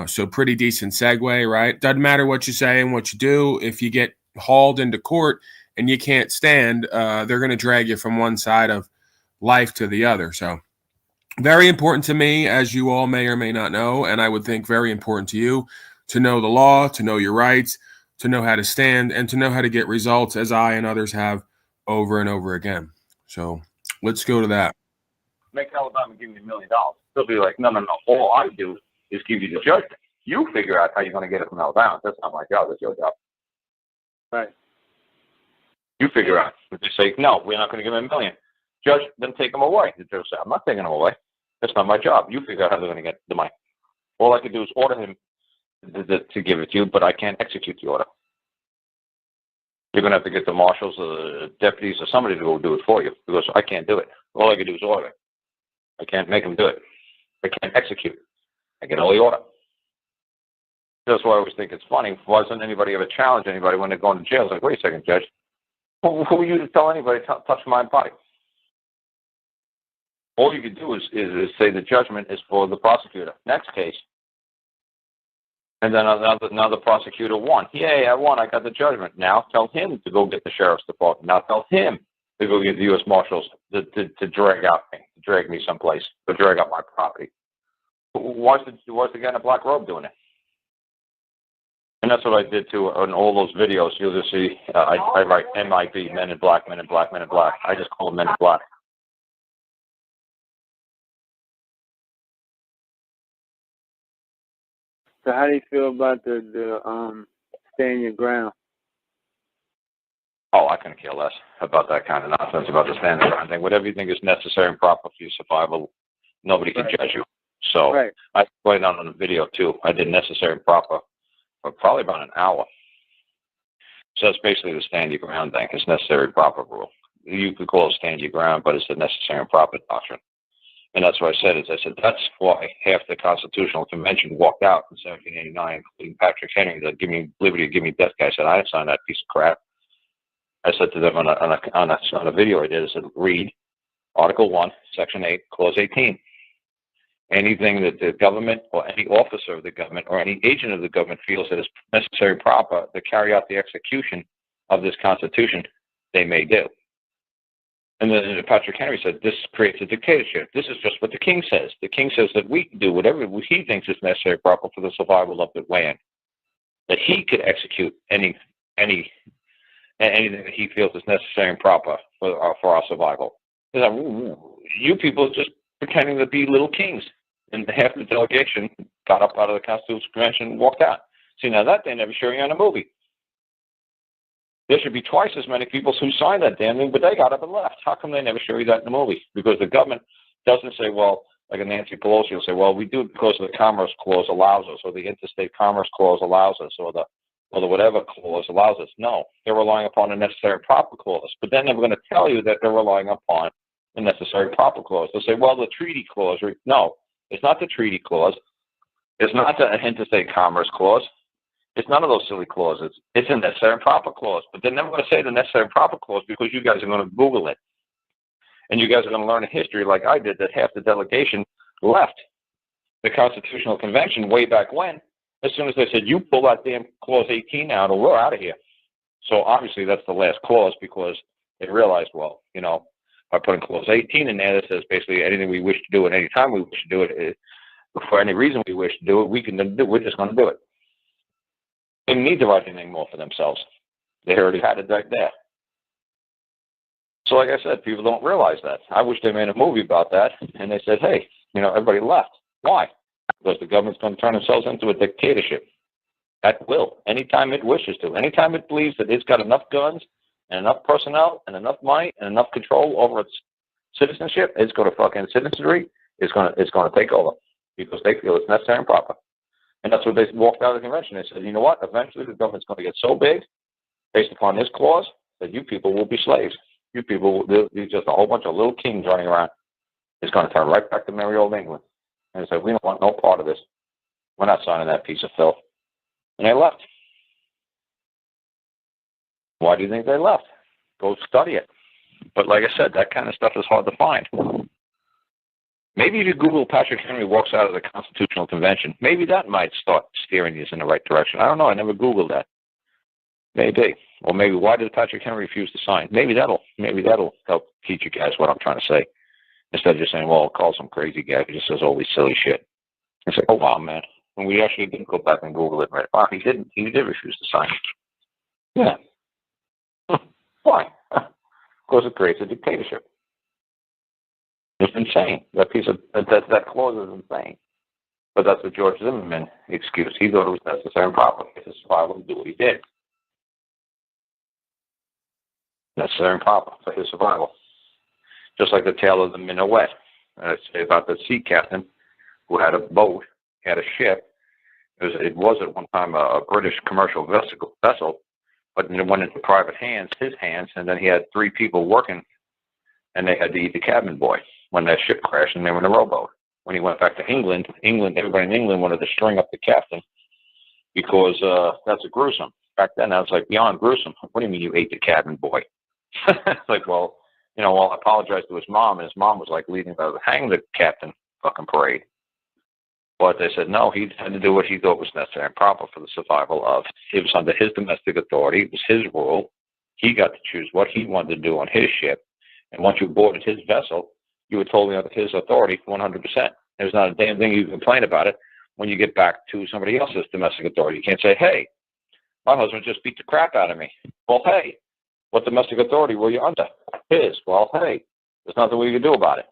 So pretty decent segue, right? Doesn't matter what you say and what you do. If you get hauled into court and you can't stand, they're going to drag you from one side of life to the other. So very important to me, as you all may or may not know, and I would think very important to you, to know the law, to know your rights, to know how to stand, and to know how to get results, as I and others have over and over again. So let's go to that. Make Alabama give me $1 million. They'll be like, no. All I do is give you the judgment. You figure out how you're going to get it from Alabama. That's not my job. That's your job. Right. You figure out. If they say, no, we're not going to give him $1 million. Judge, then take them away. The judge said, I'm not taking them away. That's not my job. You figure out how they're going to get the money. All I can do is order him to give it to you, but I can't execute the order. You're going to have to get the marshals or the deputies or somebody to go do it for you, because I can't do it. All I can do is order it. I can't make them do it. I can't execute it. I can only order. That's why I always think it's funny. Why doesn't anybody ever challenge anybody when they're going to jail? It's like, wait a second, Judge. Who are you to tell anybody to touch my body? All you can do is say the judgment is for the prosecutor. Next case. And then now the prosecutor won. Yay, I won. I got the judgment. Now tell him to go get the sheriff's department. Now tell him to go get the U.S. Marshals to drag me someplace, to drag up my property. Why's the guy in a black robe doing it? And that's what I did too on all those videos. You'll just see I write MIB, Men in Black, Men in Black, Men in Black. I just call them Men in Black. So how do you feel about the stand your ground? Oh, I couldn't care less about that kind of nonsense, about the stand your ground thing. Whatever you think is necessary and proper for your survival, nobody can judge you. So I played on the video too. I did necessary and proper for probably about an hour. So that's basically the stand your ground thing. It's necessary and proper rule. You could call it stand your ground, but it's the necessary and proper doctrine. And that's what I said. That's why half the Constitutional Convention walked out in 1789, including Patrick Henry, the "Give me liberty, give me death" guy. Said, I didn't sign that piece of crap. I said to them on a video I did, I said, read Article 1, Section 8, Clause 18. Anything that the government or any officer of the government or any agent of the government feels that is necessary and proper to carry out the execution of this Constitution, they may do. And then Patrick Henry said, this creates a dictatorship. This is just what the king says. The king says that we can do whatever he thinks is necessary and proper for the survival of the land. That he could execute anything that he feels is necessary and proper for our survival. You people are just pretending to be little kings. And half the delegation got up out of the Constitutional Convention and walked out. See, now that they never show you on a movie. There should be twice as many people who signed that damn thing, but they got up and left. How come they never show you that in the movie? Because the government doesn't say, well, like a Nancy Pelosi will say, well, we do it because of the Commerce Clause allows us, or the Interstate Commerce Clause allows us, or the whatever clause allows us. No, they're relying upon a necessary and proper clause. But then they're going to tell you that they're relying upon the necessary and proper clause. They'll say, well, the treaty clause. No, it's not the treaty clause. It's not the Interstate Commerce Clause. It's none of those silly clauses. It's a necessary and proper clause. But they're never going to say the necessary and proper clause because you guys are going to Google it. And you guys are going to learn a history like I did, that half the delegation left the Constitutional Convention way back when. As soon as they said, you pull that damn Clause 18 out or we're out of here. So obviously that's the last clause because they realized, well, you know, by putting clause 18 in there that says basically anything we wish to do at any time we wish to do it, for any reason we wish to do it, we can do it. We're just going to do it. They didn't need to write anything more for themselves. They already had it right there. So like I said, people don't realize that. I wish they made a movie about that, and they said, hey, you know, everybody left. Why? Because the government's going to turn themselves into a dictatorship. At will, anytime it wishes to. Anytime it believes that it's got enough guns and enough personnel and enough money and enough control over its citizenship, it's going to fucking citizenry, it's going to take over because they feel it's necessary and proper. And that's what they walked out of the convention. They said, you know what? Eventually the government's going to get so big, based upon this clause, that you people will be slaves. You people, there's just a whole bunch of little kings running around. It's going to turn right back to merry old England. And they said, we don't want no part of this. We're not signing that piece of filth. And they left. Why do you think they left? Go study it. But like I said, that kind of stuff is hard to find. Maybe if you Google Patrick Henry walks out of the Constitutional Convention, maybe that might start steering you in the right direction. I don't know. I never Googled that. Maybe. Or maybe why did Patrick Henry refuse to sign? Maybe that'll help teach you guys what I'm trying to say. Instead of just saying, well, I'll call some crazy guy who just says all these silly shit. It's like, oh, wow, man. When we actually did go back and Google it, right? Wow, he did refuse to sign. Yeah. Why? Because it creates a dictatorship. It's insane. That clause is insane. But that's what George Zimmerman excused. He thought it was necessary and proper for his survival to do what he did. Necessary and proper for his survival. Just like the tale of the Minuet. I say about the sea captain who had a boat, had a ship. It was at one time a British commercial vessel, but then it went into private hands, his hands, and then he had 3 people working, and they had to eat the cabin boy when that ship crashed and they were in a rowboat. When he went back to England, everybody in England wanted to string up the captain because that's a gruesome. Back then, that was like beyond gruesome. What do you mean you ate the cabin boy? It's like, well, you know, I apologized to his mom, and his mom was like leading the hang the captain fucking parade. But they said, no, he had to do what he thought was necessary and proper for the survival of. It was under his domestic authority. It was his rule. He got to choose what he wanted to do on his ship. And once you boarded his vessel, you were totally under his authority 100%. There's not a damn thing you can complain about it when you get back to somebody else's domestic authority. You can't say, hey, my husband just beat the crap out of me. Well, hey, what domestic authority were you under? His. Well, hey, there's nothing we can do about it.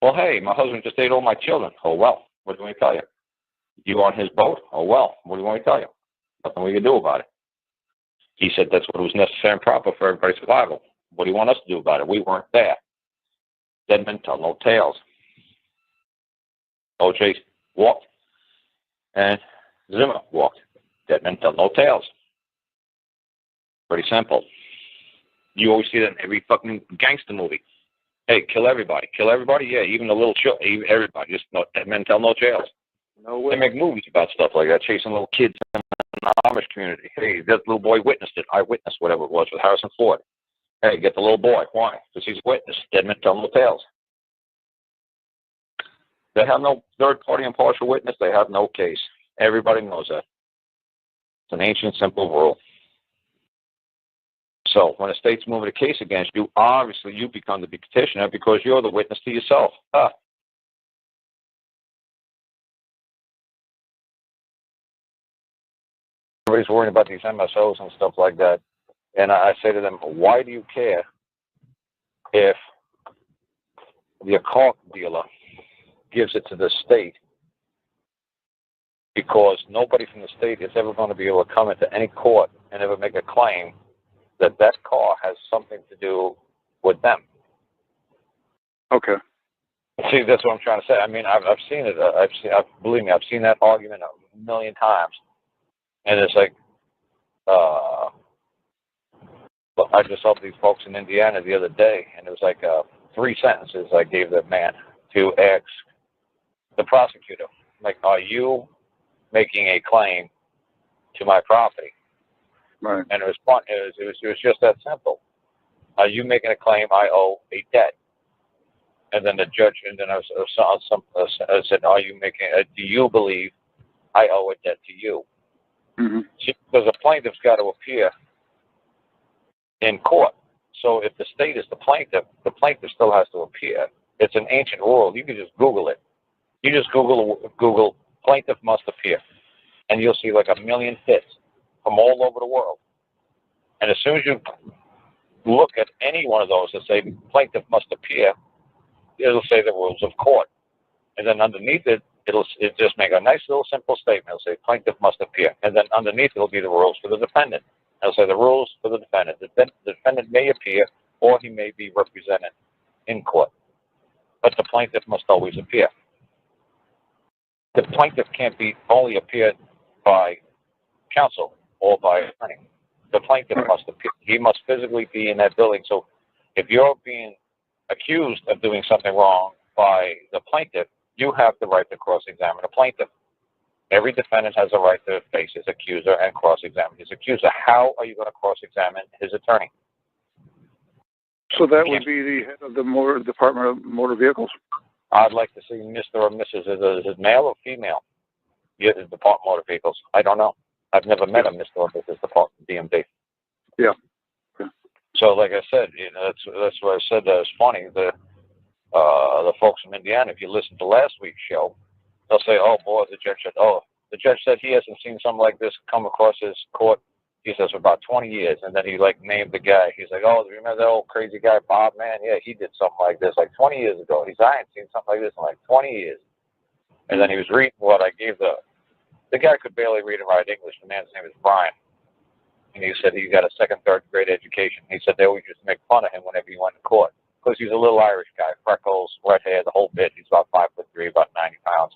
Well, hey, my husband just ate all my children. Oh, well. What do we tell you? You on his boat? Oh, well, what do you want me to tell you? Nothing we can do about it. He said that's what was necessary and proper for everybody's survival. What do you want us to do about it? We weren't there. Dead men tell no tales. O.J. walked, and Zimmer walked. Dead men tell no tales. Pretty simple. You always see that in every fucking gangster movie. Hey, kill everybody. Kill everybody? Yeah, even the little children, everybody. Just dead men tell no tales. No way. They make movies about stuff like that, chasing little kids in the Amish community. Hey, that little boy witnessed it. I witnessed whatever it was with Harrison Ford. Hey, get the little boy. Why? Because he's a witness. Dead men tell no tales. They have no third-party impartial witness. They have no case. Everybody knows that. It's an ancient, simple rule. So when a state's moving a case against you, obviously you become the petitioner because you're the witness to yourself. Everybody's worrying about these MSOs and stuff like that. And I say to them, why do you care if the occult dealer gives it to the state? Because nobody from the state is ever going to be able to come into any court and ever make a claim that car has something to do with them. Okay. See, that's what I'm trying to say. I mean, I've seen it. Believe me, I've seen that argument a million times. And it's like, I just helped these folks in Indiana the other day, and it was like 3 sentences I gave the man to ask the prosecutor, like, are you making a claim to my property? Right. And it was just that simple. Are you making a claim I owe a debt? And then the judge, and then I said, are you making? Do you believe I owe a debt to you? Mm-hmm. Because the plaintiff's got to appear in court. So if the state is the plaintiff still has to appear. It's an ancient rule. You can just Google it. You just Google plaintiff must appear, and you'll see like a million hits from all over the world. And as soon as you look at any one of those that say plaintiff must appear, it'll say the rules of court. And then underneath it, it'll just make a nice little simple statement. It'll say plaintiff must appear. And then underneath it'll be the rules for the defendant. It'll say the rules for the defendant. The defendant may appear or he may be represented in court. But the plaintiff must always appear. The plaintiff can't be only appeared by counsel or by attorney. The plaintiff must appear. He must physically be in that building. So if you're being accused of doing something wrong by the plaintiff, you have the right to cross-examine the plaintiff. Every defendant has a right to face his accuser and cross-examine his accuser. How are you going to cross-examine his attorney? So that would be the head of the Department of Motor Vehicles? I'd like to see Mr. or Mrs. Is it male or female? Yeah, the Department of Motor Vehicles. I don't know. I've never met a Mr. or Mrs. Department DMV. Yeah. So, like I said, that's what I said. That it's funny. The folks from Indiana, if you listen to last week's show, they'll say, "Oh boy, the judge said he hasn't seen something like this come across his court." He says for about 20 years, and then he named the guy. He's like, "Oh, remember that old crazy guy Bob? Man, yeah, he did something like this 20 years ago." He's, "I ain't seen something like this in 20 years." And then he was reading what I gave the guy could barely read and write English. The man's name is Brian. And he said he got a second, third grade education. He said they always used to make fun of him whenever he went to court because he's a little Irish guy, freckles, red hair, the whole bit. He's about 5'3", about 90 pounds.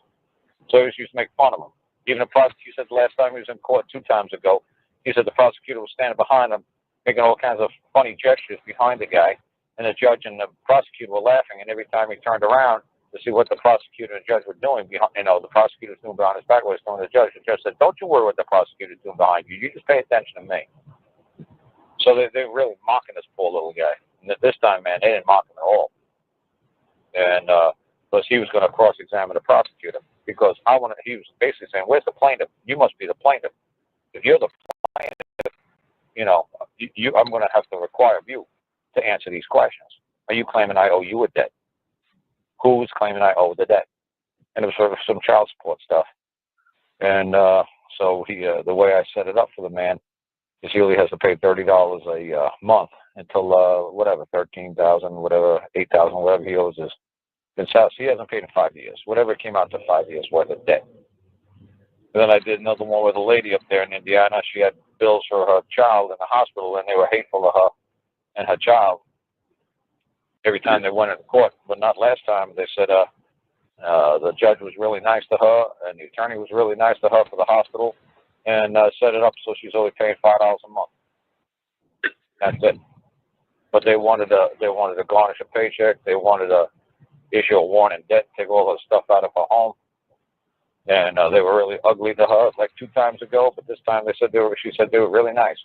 So he used to make fun of him. Even the prosecutor said the last time he was in court 2 times ago, he said the prosecutor was standing behind him, making all kinds of funny gestures behind the guy, and the judge and the prosecutor were laughing. And every time he turned around to see what the prosecutor and the judge were doing, the prosecutor was doing behind his back, was telling the judge said, "Don't you worry what the prosecutor is doing behind you. You just pay attention to me." So they're really mocking this poor little guy. And this time, man, they didn't mock him at all. And because he was going to cross-examine the prosecutor, because he was basically saying, "Where's the plaintiff? You must be the plaintiff. If you're the plaintiff, I'm going to have to require you to answer these questions. Are you claiming I owe you a debt? Who's claiming I owe the debt?" And it was sort of some child support stuff. And so the way I set it up for the man is he only has to pay $30 a month until $13,000, whatever, $8,000, whatever he owes his house. He hasn't paid in 5 years. Whatever came out to 5 years worth of debt. And then I did another one with a lady up there in Indiana. She had bills for her child in the hospital, and they were hateful to her and her child every time they went into court. But not last time. They said the judge was really nice to her, and the attorney was really nice to her for the hospital, and set it up so she's only paying $5 a month. That's it. But they wanted to garnish a paycheck. They wanted to issue a warning debt, take all the stuff out of her home. And they were really ugly to her 2 times ago, but this time she said they were really nice.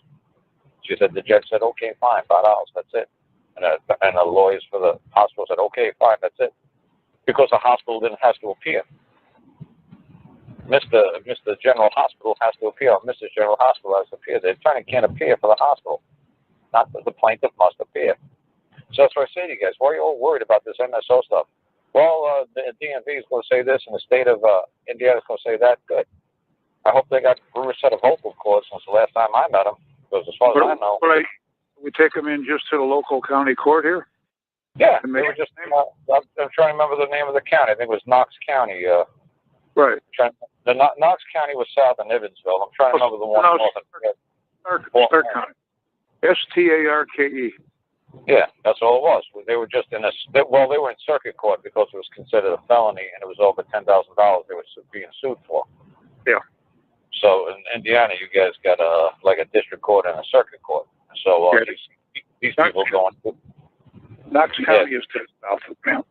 She said the judge said, "Okay, fine, $5, that's it." And the lawyers for the hospital said, "Okay, fine, that's it." Because the hospital didn't have to appear. Mr. General Hospital has to appear. Mrs. General Hospital has to appear. The attorney can't appear for the hospital. Not that the plaintiff must appear. So that's what I say to you guys. Why are you all worried about this MSO stuff? Well, the DMV is going to say this, and the state of Indiana is going to say that. Good. I hope they got through a set of vocal cords since the last time I met them. Because as far as I know, we take them in just to the local county court here. Yeah, they were just. I'm trying to remember the name of the county. I think it was Knox County. Right. The Knox County was south in Evansville. I'm trying to remember the one north of Stark County. STARKE. Yeah, that's all it was. They were just they were in circuit court because it was considered a felony and it was over $10,000 they were being sued for. Yeah. So in Indiana, you guys got a district court and a circuit court. So these people going. Knox County is to the south of them.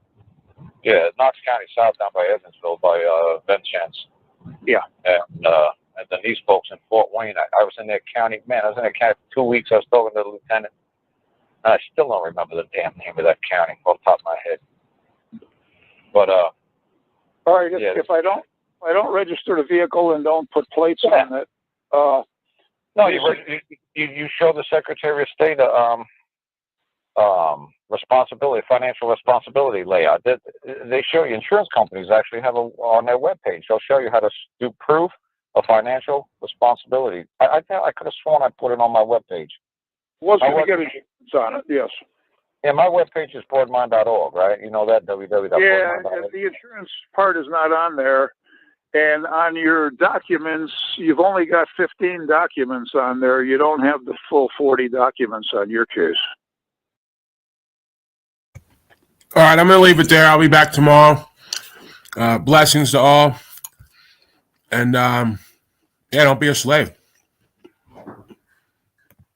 Yeah, Knox County south down by Evansville by Vincennes. Yeah. And then these folks in Fort Wayne, I was in their county. Man, I was in their county for 2 weeks. I was talking to the lieutenant. I still don't remember the damn name of that county off the top of my head. But all right, if I don't register the vehicle and don't put plates on it, No, you show the Secretary of State responsibility, financial responsibility layout. They show you. Insurance companies actually have on their webpage. They'll show you how to do proof of financial responsibility. I could have sworn I put it on my webpage. Was going to get insurance on it, yes. Yeah, my webpage is boardmind.org, right? You know that, www.boardmind.org. Yeah, the insurance part is not on there. And on your documents, you've only got 15 documents on there. You don't have the full 40 documents on your case. All right, I'm going to leave it there. I'll be back tomorrow. Blessings to all. And, don't be a slave.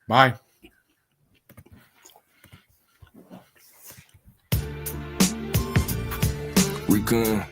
Bye. Recon.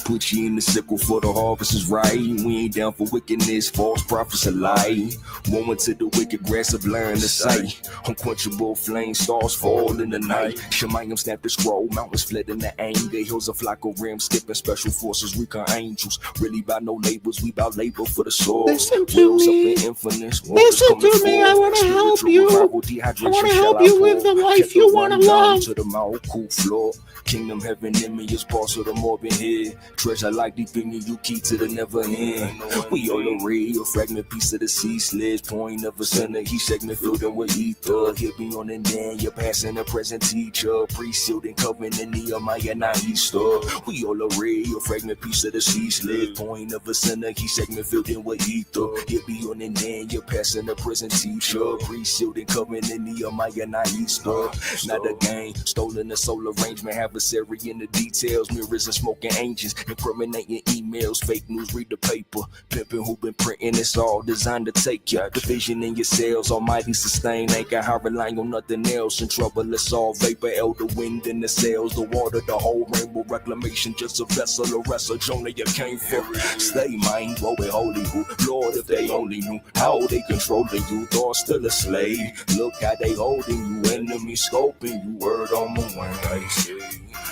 Put you in the sickle for the harvest is right. We ain't down for wickedness, false prophets a lie. Woman to the wicked grass of blind to sight. Unquenchable flame, stars fall in the night. Shemayim snapped the scroll, mountains fled in the anger. Hills of flock of rams, skipping special forces, recon angels. Really by no labels, we bout labor for the source. Listen to me. Listen to me. I want to help you. I want to help you live the life you want to love. To the mouth, cool floor. Kingdom heaven in me is parts of the morbid head. Treasure like deep in you, key to the never end. We all array, a fragment piece of the sea sledge. Point of a sinner, he segment filled in with ether. He'll be on and then you're passing the present teacher. Pre-sealed and covenant in Nehemiah, not Easter. We all array, a fragment piece of the sea sledge. Point of a sinner, he segment filled in with ether. He'll be on and then you're passing the present teacher. Pre-sealed and covenant in Nehemiah, not Easter. Not a game, stolen the soul arrangement, have in the details, mirrors and smoking angels, incriminating emails, fake news, read the paper, pimping who been printing, it's all designed to take ya. Division in your cells, almighty sustain, ain't got how relying on nothing else. In trouble, it's all vapor, elder wind in the sails, the water, the whole rainbow, reclamation, just a vessel, a wrestle, Jonah, you came for. Stay mind, woe with holy who, Lord, if they only knew how they controlling you, thought still a slave. Look how they holding you, enemy scoping you, word on my way.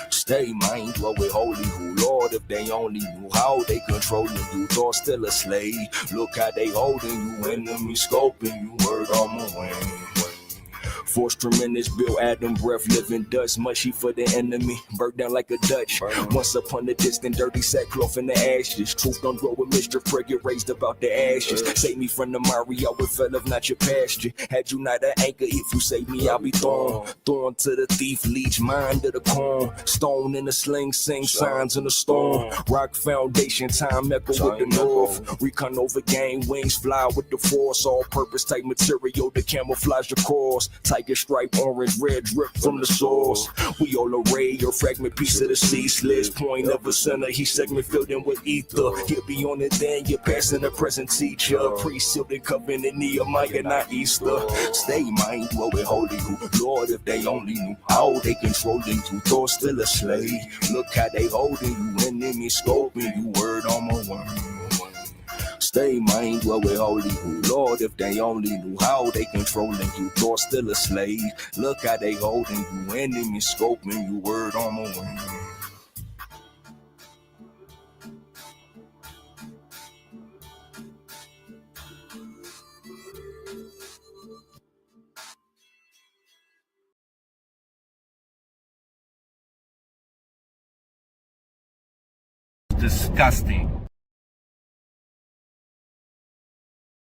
Stay mind, dwell with holy who, Lord, if they only knew how they controlling you, thought still a slave. Look how they holding you, enemy scoping you, word on my way. Force tremendous, Bill Adam breath, living dust, mushy for the enemy, burnt down like a Dutch. Once upon a distant, dirty sackcloth in the ashes. Truth don't grow with mischief, prayer get raised about the ashes. Save me from the Mario, it fell of not your pasture. Had you not an anchor, if you save me, I'll be thrown. Thrown to the thief, leech, mind of the corn. Stone in the sling, sing signs in the storm. Rock foundation, time echo with the north. Recon over game, wings fly with the force. All purpose type material to camouflage the course. Tiger stripe, orange, red drip from the source. We all array, your fragment piece of the sea sledge. Point of a center, he segment filled in with ether. He'll be on it then, you're passing the present teacher. Pre-sealed and covenant in Nehemiah, not Easter. Stay mind, dwell with holy who, Lord, if they only knew how they controlling you, thought still a slave. Look how they holding you, enemy scoping you, word on my word. Stay mind, dwell with holy who, Lord, if they only knew how they controlling you, thought still a slave. Look how they holding you, enemy scoping you, word on my word. Disgusting.